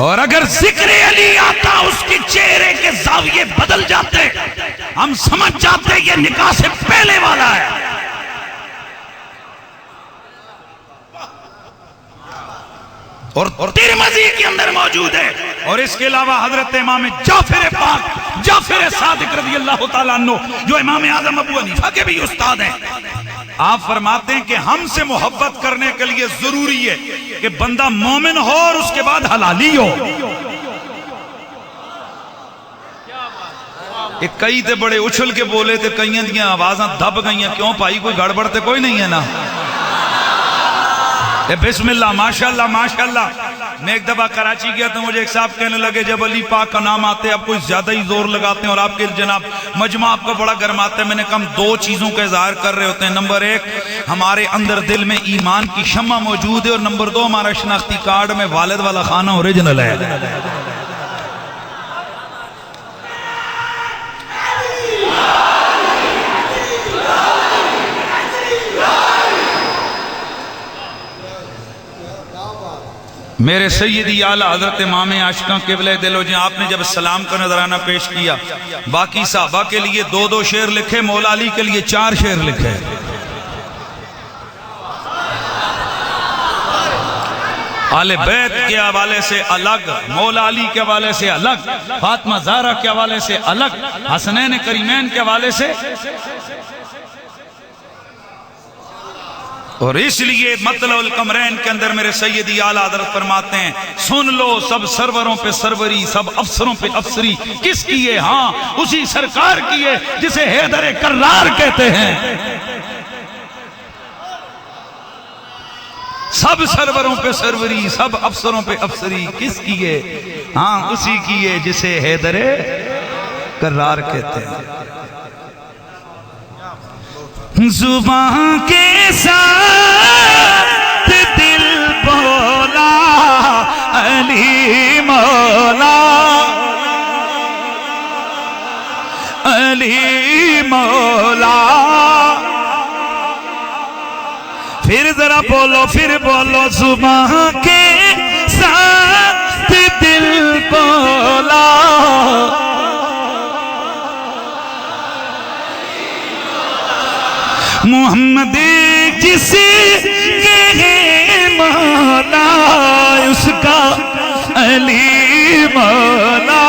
اور اگر ذکر علی آتا اس کے چہرے کے زاویے بدل جاتے، ہم سمجھ جاتے یہ نکاح سے پہلے والا ہے. اور ترمذی کے اندر موجود ہے. اور اس کے علاوہ حضرت امام جعفر پاک جعفر صادق رضی اللہ تعالیٰ عنہ جو امام اعظم ابو حنیفہ کے بھی استاد ہیں، آپ فرماتے ہیں کہ ہم سے محبت کرنے کے لیے ضروری ہے کہ بندہ مومن ہو اور اس کے بعد حلالی ہو. ایک کئی تے بڑے اچھل کے بولے تے کئیاں دیاں آوازاں دب گئیاں، کیوں پائی کوئی گڑبڑ تے کوئی نہیں ہے نا. بسم اللہ ماشاءاللہ ماشاءاللہ. میں ایک دفعہ کراچی گیا تو مجھے ایک صاحب کہنے لگے جب علی پاک کا نام آتے اب کوئی زیادہ ہی زور لگاتے ہیں اور آپ کے جناب مجمع آپ کا بڑا گرماتا ہے. میں نے کہا ہم دو چیزوں کا اظہار کر رہے ہوتے ہیں. نمبر ایک ہمارے اندر دل میں ایمان کی شمع موجود ہے، اور نمبر دو ہمارا شناختی کارڈ میں والد والا خانہ اوریجنل ہے. میرے سیدی اعلیٰ حضرت امام عاشقاں قبلہ دل و جان، آپ نے جب سلام کا نذرانہ پیش کیا باقی صحابہ کے لیے 2 شعر لکھے، مولا علی کے لیے 4 شعر لکھے. آل بیت کے حوالے سے الگ، مولا علی کے حوالے سے الگ، فاطمہ زہرا کے حوالے سے الگ، حسنین کریمین کے حوالے سے. اور اس لیے مطلع القمرین کے اندر میرے سیدی اعلیٰ حضرت فرماتے ہیں سن لو سب سروروں پہ سروری، سب افسروں پہ افسری کس کی ہے؟ ہاں اسی سرکار کی ہے جسے حیدر کرار کہتے ہیں. سب سروروں پہ سروری، سب افسروں پہ افسری کس کی ہے؟ ہاں اسی کی ہے جسے حیدر کرار کہتے ہیں. زبان کے ساتھ دل بولا علی مولا، علی مولا. پھر ذرا بولو، پھر بولو. زبان کے ساتھ دل بولا محمد جس کے مولا اس کا علی مولا،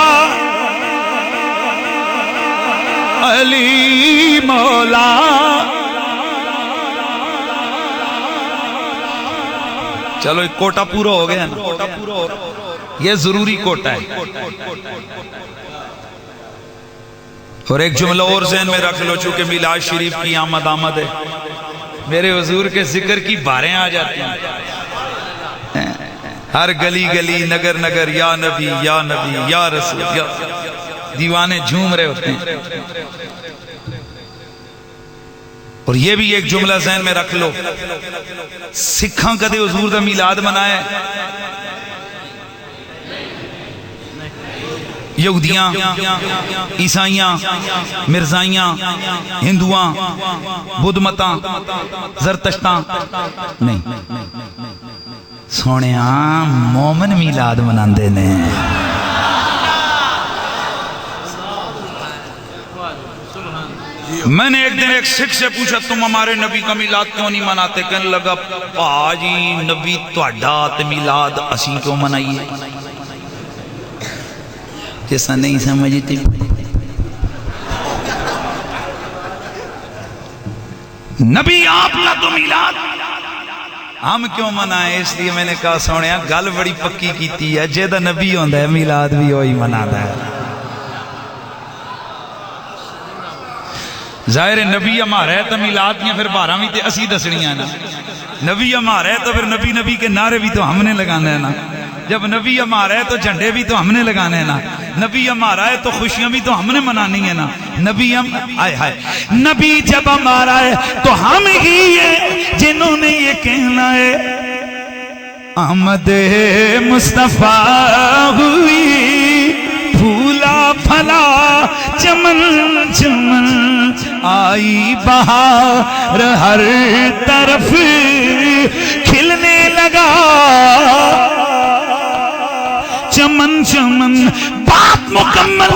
علی مولا. چلو ایک کوٹا پورا ہو گیا نا، یہ ضروری کوٹا ہے. اور ایک جملہ اور ذہن میں رکھ لو، چونکہ میلاد شریف کی آمد ہے، میرے حضور کے ذکر کی باریں آ جاتی ہیں ہر گلی گلی، نگر نگر، یا نبی یا نبی یا رسول، یا دیوانے جھوم رہے ہوتے ہیں. اور یہ بھی ایک جملہ ذہن میں رکھ لو، سکھاں کدے حضور دا میلاد منائے، یہودیاں، عیسائیاں، مرزائیاں، ہندوواں، بدھ متاں، زرتشتاں نہیں. سونیاں مومن میلاد مناندے نے. میں نے ایک دن ایک سکھ سے پوچھا تم ہمارے نبی کا میلاد کیوں نہیں مناتے؟ کہنے لگا پاجی نبی تہاڈا تے میلاد اسی کیوں منائیے؟ جیسا نہیں سمجھتی. نبی آپ کا تو میلاد ہم کیوں منائیں؟ اس لیے میں نے کہا سونیا گل بڑی پکی کیتی ہے، جیدہ نبی ہوندہ ہے میلاد بھی وہی مناتا ہے. ظاہر نبی ہمارا ہے تو میلاد دیا پھر 12 بھی تے اسی دسنیاں نا. نبی ہمارا ہے تو پھر نبی نبی کے نعرے بھی تو ہم نے لگانا ہے نا. جب نبی ہمارا ہے تو جھنڈے بھی تو ہم نے لگانے ہیں نا. نبی ہمارا ہے تو خوشیاں بھی تو ہم نے منانی ہے نا. نبی ہم آئے ہائے نبی جب ہمارا ہے تو ہم ہی ہیں جنہوں نے یہ کہنا ہے احمد مصطفیٰ ہوئی پھولا پھلا چمن چمن آئی بہار ہر طرف کھلنے لگا چمن چمن. بات مکمل،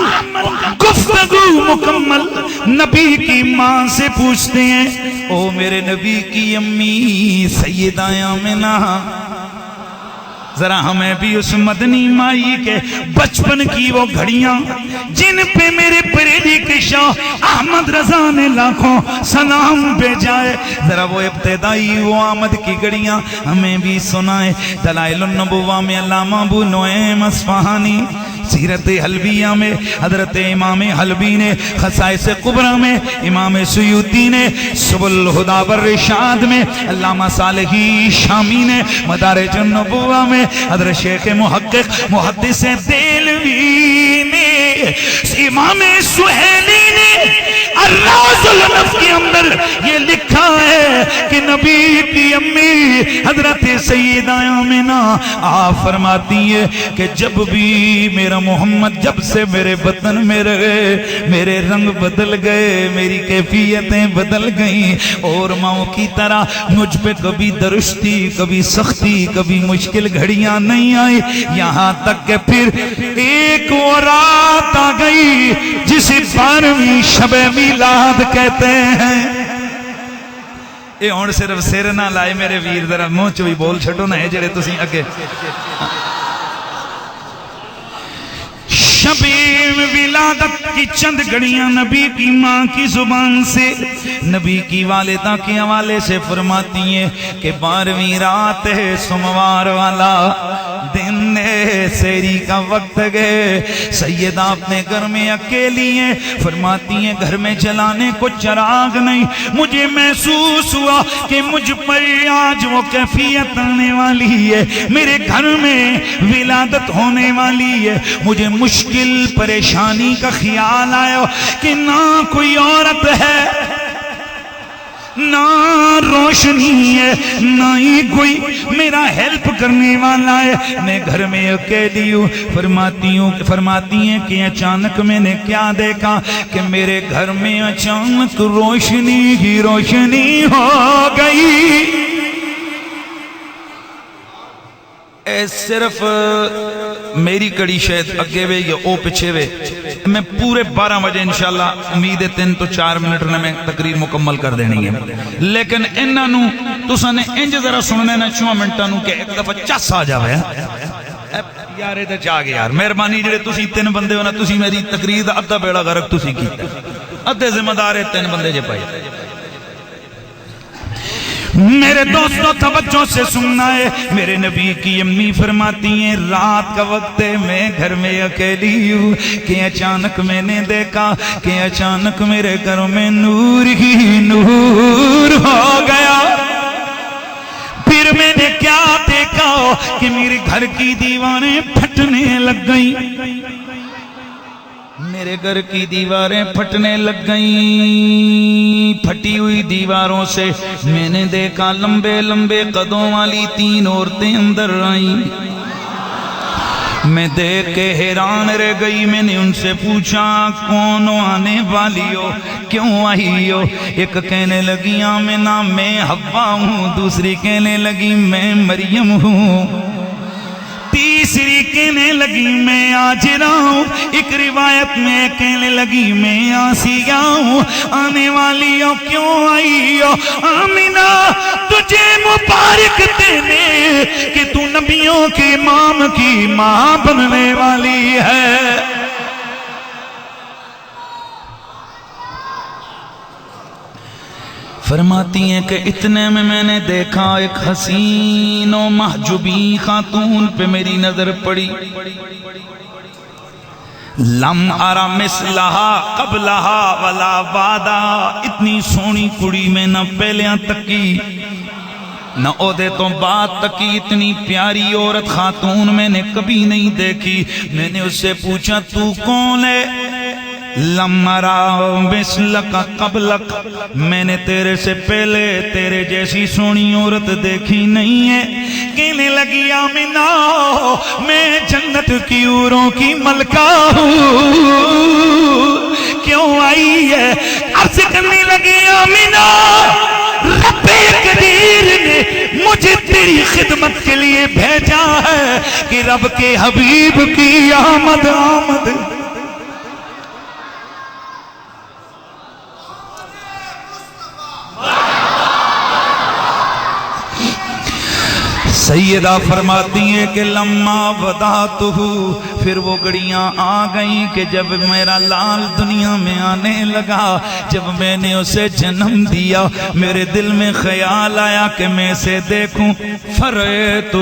گفتگو مکمل. نبی کی ماں سے پوچھتے ہیں او میرے نبی کی امی سیدہ آمنہ ذرا ہمیں بھی اس مدنی مائی کے بچپن کی وہ گھڑیاں جن پہ میرے پریڈی کے شاہ احمد رضا نے لاکھوں سلام بھیجائے، ذرا وہ ابتدائی وہ آمد کی گھڑیاں ہمیں بھی سنائے. دلائل النبوہ میں علامہ ابو نعیم اصفہانی سیرت حلبیہ میں حضرت امام حلبی نے، خصائص کبریٰ میں امام سیوطی نے، سبل الہدی والرشاد میں علامہ صالحی شامی نے، مدارج النبوہ میں حضرت شیخ محقق محدث دہلوی نے، امام سہیلی نے الراز الانف کے اندر یہ لکھا ہے کہ نبی کی امی حضرت سیدہ آمنہ آپ فرماتی ہے کہ جب بھی میرا محمد جب سے میرے بدن میں رہے میرے رنگ بدل گئے، میری کیفیتیں بدل گئیں، اور ماں کی طرح مجھ پہ کبھی درشتی، کبھی سختی، کبھی مشکل گھڑیاں نہیں آئی، یہاں تک کہ پھر ایک اور رات آ گئی جسے 12ویں شب میلاد کہتے ہیں۔ اے ہن صرف سر نہ لائے میرے ویر، ذرا منہ چ بھی بول چھڈو نا اے جڑے تسی اگے شب ولادت کی چند گھڑیاں نبی کی ماں کی زبان سے نبی کی والدہ کے حوالے سے فرماتی ہیں کہ 12ویں رات ہے، سوموار والا دن ہے، سحری کا وقت گئے، سیدہ اپنے گھر میں اکیلی ہیں، فرماتی ہیں گھر میں جلانے کو چراغ نہیں، مجھے محسوس ہوا کہ مجھ پر آج وہ کیفیت آنے والی ہے، میرے گھر میں ولادت ہونے والی ہے، مجھے مشکل پریشانی کا خیال آیا کہ نہ کوئی عورت ہے، نہ روشنی ہے، نہ ہی کوئی میرا ہیلپ کرنے والا ہے، میں گھر میں اکیلی ہوں۔ فرماتی ہیں کہ اچانک میں نے کیا دیکھا کہ میرے گھر میں اچانک روشنی ہی روشنی ہو گئی۔ اے صرف میری کڑی شاید اگے وے یا او پچھے وے، میں پورے 12 بجے انشاءاللہ امید ہے 3 تو 4 منٹ نے میں تقریر مکمل کر دینی ہے، لیکن انہاں نو تساں نے انج ذرا سننے نا 6 منٹاں نو کہ ایک دفعہ چس آ جاوے یار اے تے چاہ گیا یار، مہربانی جڑے تسی 3 بندے ہو نا، تسی میری تقریر دا ادھا بیڑا غرق تسی کیتا، ادھے ذمہ دار 3 بندے جے پائے۔ میرے دوستوں توجہ سے سننا ہے، میرے نبی کی امی فرماتی ہیں رات کا وقت ہے، میں گھر میں اکیلی ہوں کہ اچانک میں نے دیکھا کہ اچانک میرے گھر میں نور ہی نور ہو گیا۔ پھر میں نے کیا دیکھا کہ میرے گھر کی دیواریں پھٹنے لگ گئیں، میرے گھر کی دیواریں پھٹنے لگ گئیں، پھٹی ہوئی دیواروں سے میں نے دیکھا لمبے لمبے قدوں والی 3 عورتیں اندر آئیں، میں دیکھ کے حیران رہ گئی، میں نے ان سے پوچھا کون آنے والی ہو، کیوں آئی ہو؟ ایک کہنے لگی آمنہ میں حوا ہوں، دوسری کہنے لگی میں مریم ہوں، تیسری کہنے لگی میں آجرہ ہوں، ایک روایت میں کہنے لگی میں آسیہ ہوں، آنے والی ہو کیوں آئی ہو؟ آمنہ تجھے مبارک دینے کہ تو نبیوں کے امام کی ماں بننے والی ہے۔ فرماتی ہیں کہ اتنے میں نے دیکھا ایک حسین و محجوبی خاتون پہ میری نظر پڑی، لم ارا مثلہا قبلہا ولا بعدا، اتنی سونی کڑی میں نہ پہلیاں تکی نہ عہدے تو بات تکی، اتنی پیاری عورت خاتون میں نے کبھی نہیں دیکھی۔ میں نے اس سے پوچھا تو کون ہے؟ لم ارا مثلک قبلک، میں نے تیرے سے پہلے تیرے جیسی سونی عورت دیکھی نہیں ہے۔ کہنے لگی آمنہ میں جنت کی حوروں کی ملکہ ہوں، کیوں آئی ہے؟ عرض کرنے لگی آمنہ رب قدیر نے مجھے تیری خدمت کے لیے بھیجا ہے کہ رب کے حبیب کی آمد آمد۔ سیدہ فرماتی ہیں کہ لما ودعتہ پھر وہ گھڑیاں آ گئیں کہ جب میرا لال دنیا میں آنے لگا، جب میں نے اسے جنم دیا، میرے دل میں خیال آیا کہ میں اسے دیکھوں، فرأیتہ،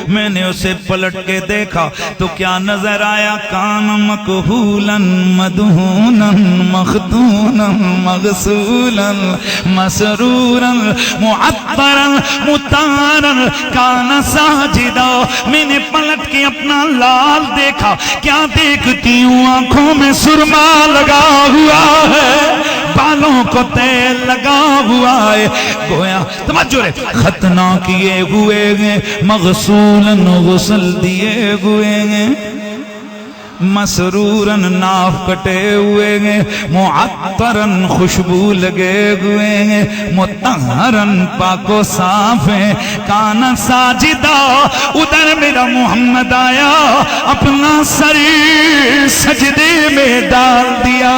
میں نے اسے پلٹ کے دیکھا تو کیا نظر آیا؟ کان مکحولا مدہونا مخدونا مغسولا مسرورا معطرا مطارا کان ساجدا۔ میں نے پلٹ کے اپنا لال دیکھا، کیا دیکھتی ہوں؟ آنکھوں میں سرما لگا ہوا ہے، بالوں کو تیل لگا ہوا ہے، گویا توجہ رہے ختنہ کیے ہوئے ہیں، مغسولاً غسل دیے ہوئے ہیں، مسرورن ناف کٹے ہوئے ہیں، معطرن خوشبو لگے ہوئے ہیں، مطہرن پاک و صاف ہیں، کانا ساجدہ۔ ادھر میرا محمد آیا، اپنا سر سجدے میں ڈال دیا۔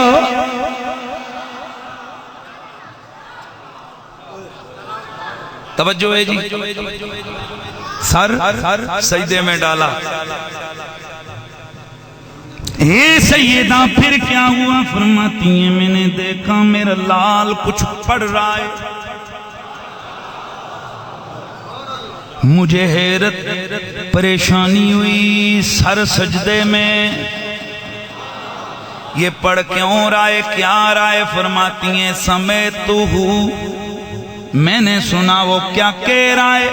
توجہ ہے جی، سر سجدے میں ڈالا۔ اے سیدہ پھر کیا ہوا؟ فرماتی ہیں میں نے دیکھا میرا لال کچھ پڑھ رہا ہے، مجھے حیرت پریشانی ہوئی، سر سجدے میں یہ پڑھ کیوں رہا ہے، کیا رہا ہے؟ فرماتی ہیں سمیتہ، میں نے سنا وہ کیا کہہ رہا ہے؟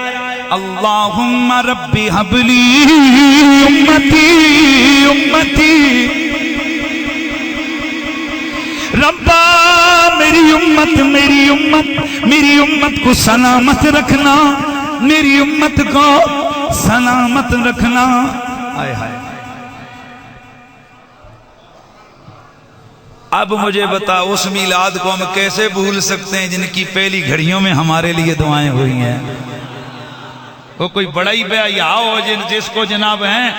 اللہم ربی حبلی امتی امتی، ربا میری امت میری امت میری امت کو سلامت رکھنا، میری امت کو سلامت رکھنا۔ آئے ہائے، اب مجھے بتا اس میلاد کو ہم کیسے بھول سکتے ہیں جن کی پہلی گھڑیوں میں ہمارے لیے دعائیں ہوئی ہیں؟ وہ کوئی بڑا ہی بے حیا ہو جس کو جناب ہیں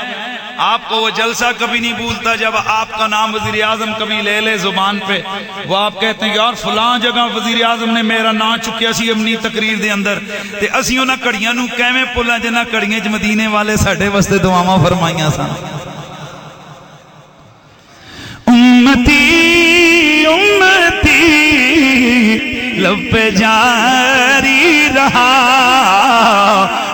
آپ کو وہ جلسہ کبھی نہیں بھولتا، جب آپ کا نام وزیر اعظم کبھی لے لے زبان پہ، وہ آپ کہتے ہیں یار فلاں جگہ وزیر اعظم نے میرا نام چکیا سی اپنی تقریر دے اندر، تے اسی انہاں کڑیاں نو کیویں پولاں جنہاں کڑیاں چ مدینے والے ساڈے واسطے دعاواں فرمائیاں سن۔ امتی امتی لب پہ جاری رہا،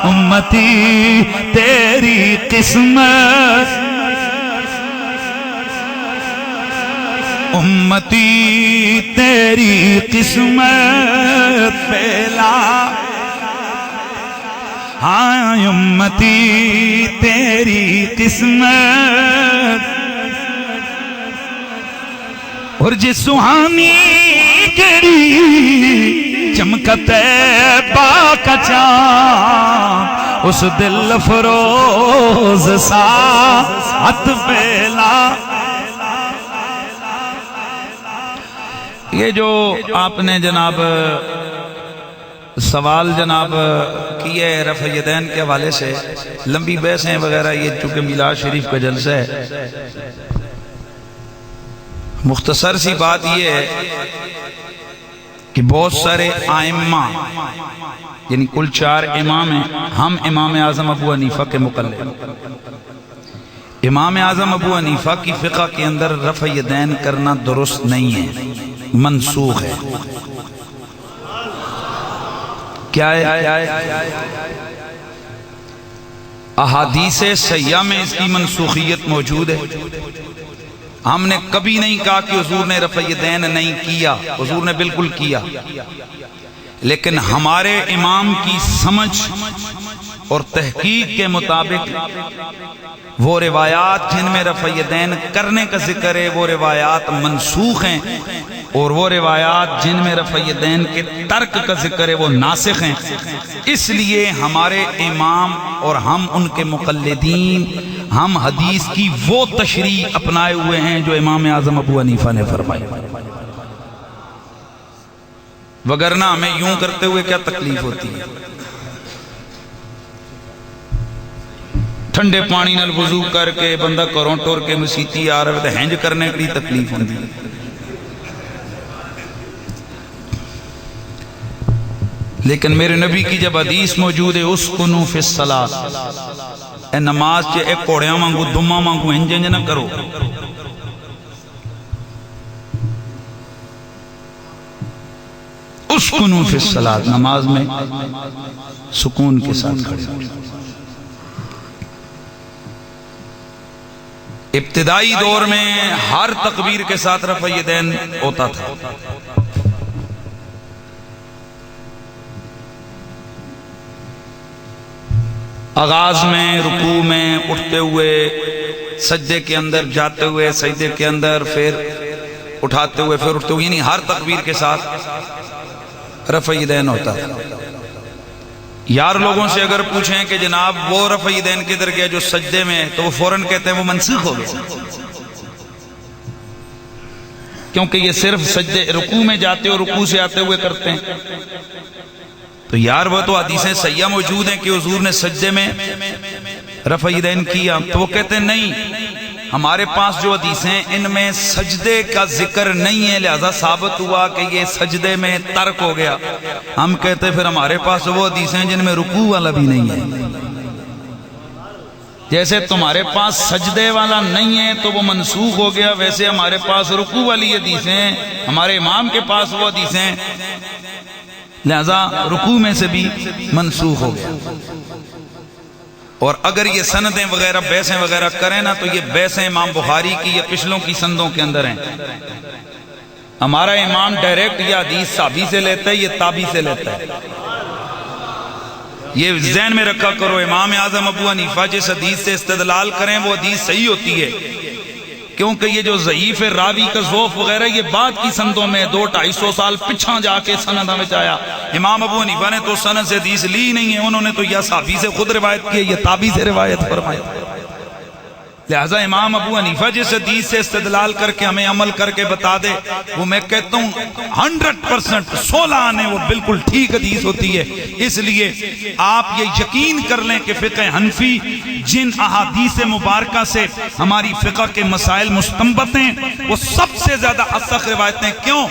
امتی تیری قسمت، امتی تیری قسمت پھیلا، ہاں امتی تیری قسمت۔ اور جس سہانی گری چمکت کا چاند، اس دل فروز ساعت پھیلا۔ یہ جو آپ نے جناب سوال جناب کیے رفع یدین کے حوالے سے، لمبی بحثیں وغیرہ، یہ چونکہ میلاد شریف کا جلسہ ہے، مختصر سی بات یہ ہے کہ بہت سارے ائمہ یعنی کل 4 امام ہیں، ہم امام اعظم ابو حنیفہ کے مقلد، امام اعظم ابو حنیفہ کی فقہ کے اندر رفع یدین کرنا درست نہیں ہے، منسوخ ہے۔ کیا ہے؟ احادیث صحیحہ میں اس کی منسوخیت موجود ہے۔ ہم نے کبھی نہیں کہا کہ حضور نے رفع یدین نہیں کیا، حضور نے بالکل کیا، لیکن ہمارے امام کی سمجھ اور تحقیق کے مطابق وہ روایات جن میں رفع یدین کرنے کا ذکر ہے وہ روایات منسوخ ہیں، اور وہ روایات جن میں رفع یدین کے ترک کا ذکر ہے وہ ناسخ ہیں۔ اس لیے ہمارے امام اور ہم ان کے مقلدین، ہم حدیث کی وہ تشریح اپنائے ہوئے ہیں جو امام اعظم ابو حنیفہ نے فرمائی، وگرنہ ہمیں یوں کرتے ہوئے کیا تکلیف ہوتی ہے؟ ٹھنڈے پانی نال وضو کر کے بندہ گھروں ٹور کے مسیتی آ رہا ہے تو ہینج کرنے کی تکلیف ہوتی ہے۔ لیکن میرے نبی کی جب حدیث موجود ہے اسکنو فی الصلاۃ، اے نماز چ ایک کوڑیاں مانگو دما مانگو انج انج نہ کرو، اسکنو فی الصلاۃ، نماز میں سکون کے ساتھ کھڑے ہو۔ ابتدائی دور میں ہر تکبیر کے ساتھ رفع یدین ہوتا تھا، آغاز میں رکوع میں اٹھتے ہوئے، سجدے کے اندر جاتے ہوئے، سجدے کے اندر پھر اٹھاتے ہوئے، پھر اٹھتے ہوئے، یعنی ہر تکبیر کے ساتھ رفع یدین ہوتا ہے۔ یار لوگوں سے اگر پوچھیں کہ جناب وہ رفع یدین کدھر گیا جو سجدے میں، تو وہ فوراً کہتے ہیں وہ منسوخ ہو گیا، کیونکہ یہ صرف سجدے رکوع میں جاتے اور رکوع سے آتے ہوئے کرتے ہیں۔ تو یار وہ تو حدیثیں صحیحہ موجود ہیں کہ حضور نے سجدے میں رفع یدین کیا، تو وہ کہتے ہیں نہیں، ہمارے پاس جو حدیثیں ان میں سجدے کا ذکر نہیں ہے، لہذا ثابت ہوا کہ یہ سجدے میں ترک ہو گیا۔ ہم کہتے ہیں پھر ہمارے پاس وہ حدیثیں ہیں جن میں رکوع والا بھی نہیں ہے، جیسے تمہارے پاس سجدے والا نہیں ہے تو وہ منسوخ ہو گیا، ویسے ہمارے پاس رکوع والی حدیثیں ہیں، ہمارے امام کے پاس وہ حدیثیں، لہذا رکوع میں سے بھی منسوخ ہو گیا۔ اور اگر یہ سندیں وغیرہ بحثیں وغیرہ کریں نا تو یہ بحثیں امام بخاری کی یا پچھلوں کی سندوں کے اندر ہیں۔ ہمارا امام ڈائریکٹ یہ حدیث صحابی سے لیتا ہے، یہ تابعی سے لیتا ہے۔ یہ ذہن میں رکھا کرو، امام اعظم ابو حنیفہ جس حدیث سے استدلال کریں وہ حدیث صحیح ہوتی ہے، کیونکہ یہ جو ضعیف راوی کا ذوف وغیرہ یہ بعد کی سندوں میں 200-250 سال پچھاں جا کے سند ہمیں آیا۔ امام ابو حنیفہ نے تو سند سے حدیث لی نہیں ہے، انہوں نے تو یا صحابی سے خود روایت کی ہے یا تابعی سے روایت فرمائی۔ لہذا امام ابو حنیفہ جس حدیث سے استدلال کر کے ہمیں عمل کر کے بتا دے، وہ میں کہتا ہوں 100% 16 آنے وہ بالکل ٹھیک حدیث ہوتی ہے۔ اس لیے آپ یہ یقین کر لیں کہ فقہ حنفی جن احادیث مبارکہ سے ہماری فقہ کے مسائل مستنبط ہیں وہ سب سے زیادہ اصح روایتیں، کیوں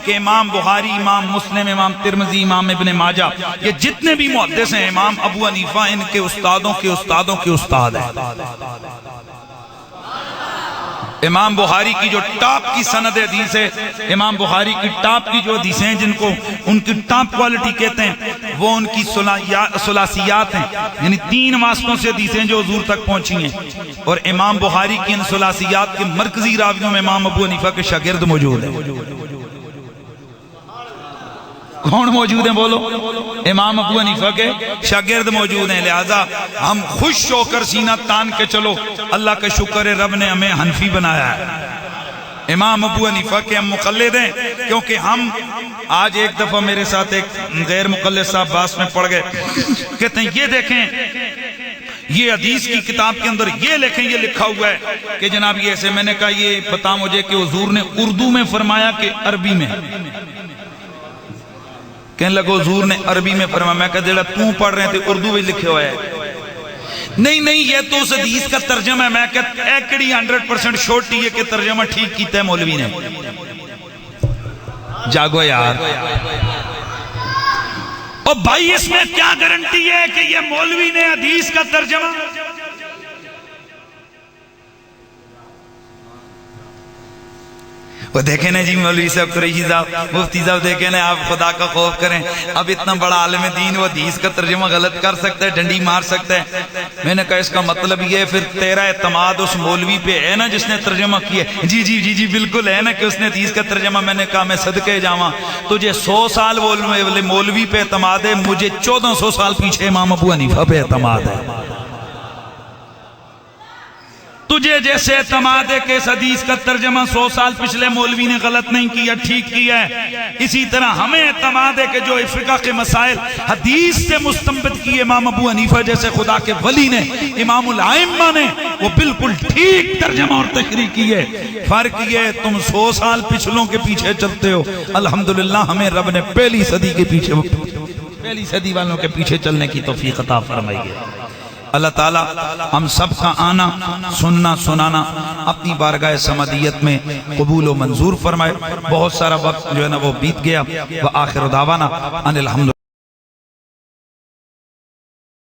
کہ امام بخاری، امام مسلم، امام ترمذی، امام ابن ماجہ، یہ جتنے بھی محدث ہیں امام ابو حنیفہ ان کے استادوں کے استادوں کے استاد ہیں۔ امام بخاری کی جو ٹاپ کی سند حدیث ہے، امام بخاری کی ٹاپ کی جو حدیثیں ہیں جن کو ان کی ٹاپ کوالٹی کہتے ہیں، وہ ان کی ثلاثیات ہیں، یعنی 3 واسطوں سے حدیثیں جو حضور تک پہنچی ہیں۔ اور امام بخاری کی ان ثلاثیات کے مرکزی راویوں میں امام ابو حنیفہ کے شاگرد موجود ہیں۔ کون موجود ہیں بولو؟ امام ابو حنیفہ کے شاگرد موجود ہیں۔ لہذا ہم خوش ہو کر سینہ تان کے چلو، اللہ کا شکر ہے رب نے ہمیں حنفی بنایا ہے، امام ابو حنیفہ کے ہم مقلد ہیں۔ کیونکہ ہم آج ایک دفعہ میرے ساتھ ایک غیر مقلد صاحب باس میں پڑ گئے، کہتے ہیں یہ دیکھیں یہ حدیث کی کتاب کے اندر یہ لکھیں، یہ لکھا ہوا ہے کہ جناب یہ ایسے۔ میں نے کہا یہ بتا مجھے کہ حضور نے اردو میں فرمایا کہ عربی میں؟ کہنے لگو حضور نے عربی میں فرمایا۔ میں کہا جڑا تو پڑھ رہے تھے اردو میں لکھے ہوئے ہے۔ نہیں یہ تو اس حدیث کا ترجمہ ہے۔ میں کہتا ایکڑی 100% شورٹی ہے کہ ترجمہ ٹھیک کیتا ہے مولوی نے۔ جاگو یار، اور بھائی اس میں کیا گارنٹی ہے کہ یہ مولوی نے حدیث کا ترجمہ؟ وہ دیکھیں نا جی مولوی صاحب قریشی صاحب مفتی صاحب دیکھیں نا، آپ خدا کا خوف کریں۔ اب اتنا بڑا عالم دین وہ حدیث کا ترجمہ غلط کر سکتا ہے، ڈنڈی مار سکتا ہے۔ میں نے کہا اس کا مطلب یہ پھر تیرا اعتماد اس مولوی پہ ہے نا جس نے ترجمہ کیا؟ جی بالکل ہے نا کہ اس نے حدیث کا ترجمہ۔ میں نے کہا میں صدقے جاواں، تجھے 100 سال مولوی پہ اعتماد ہے، مجھے 1400 سال پیچھے امام ابو حنیفہ پہ اعتماد ہے۔ تجھے جیسے اعتماد ہے کہ اس حدیث کا ترجمہ 100 سال پچھلے مولوی نے غلط نہیں کیا، ٹھیک کیا ہے، اسی طرح ہمیں اعتماد ہے کہ جو فقہ کے مسائل حدیث سے مستنبط کیے امام ابو حنیفہ جیسے خدا کے ولی نے، امام الائمہ نے، وہ بالکل ٹھیک ترجمہ اور تشریح کی ہے۔ فرق یہ تم 100 سال پچھلوں کے پیچھے چلتے ہو، الحمدللہ ہمیں رب نے پہلی صدی کے پیچھے، پہلی صدی والوں کے پیچھے چلنے کی توفیق عطا فرمائی ہے۔ اللہ تعالیٰ ہم سب کا آنا سننا سنانا اپنی بارگاہ سمدیت میں قبول و منظور فرمائے۔ بہت سارا وقت جو ہے نا وہ بیت گیا۔ وآخر دعوانا ان الحمد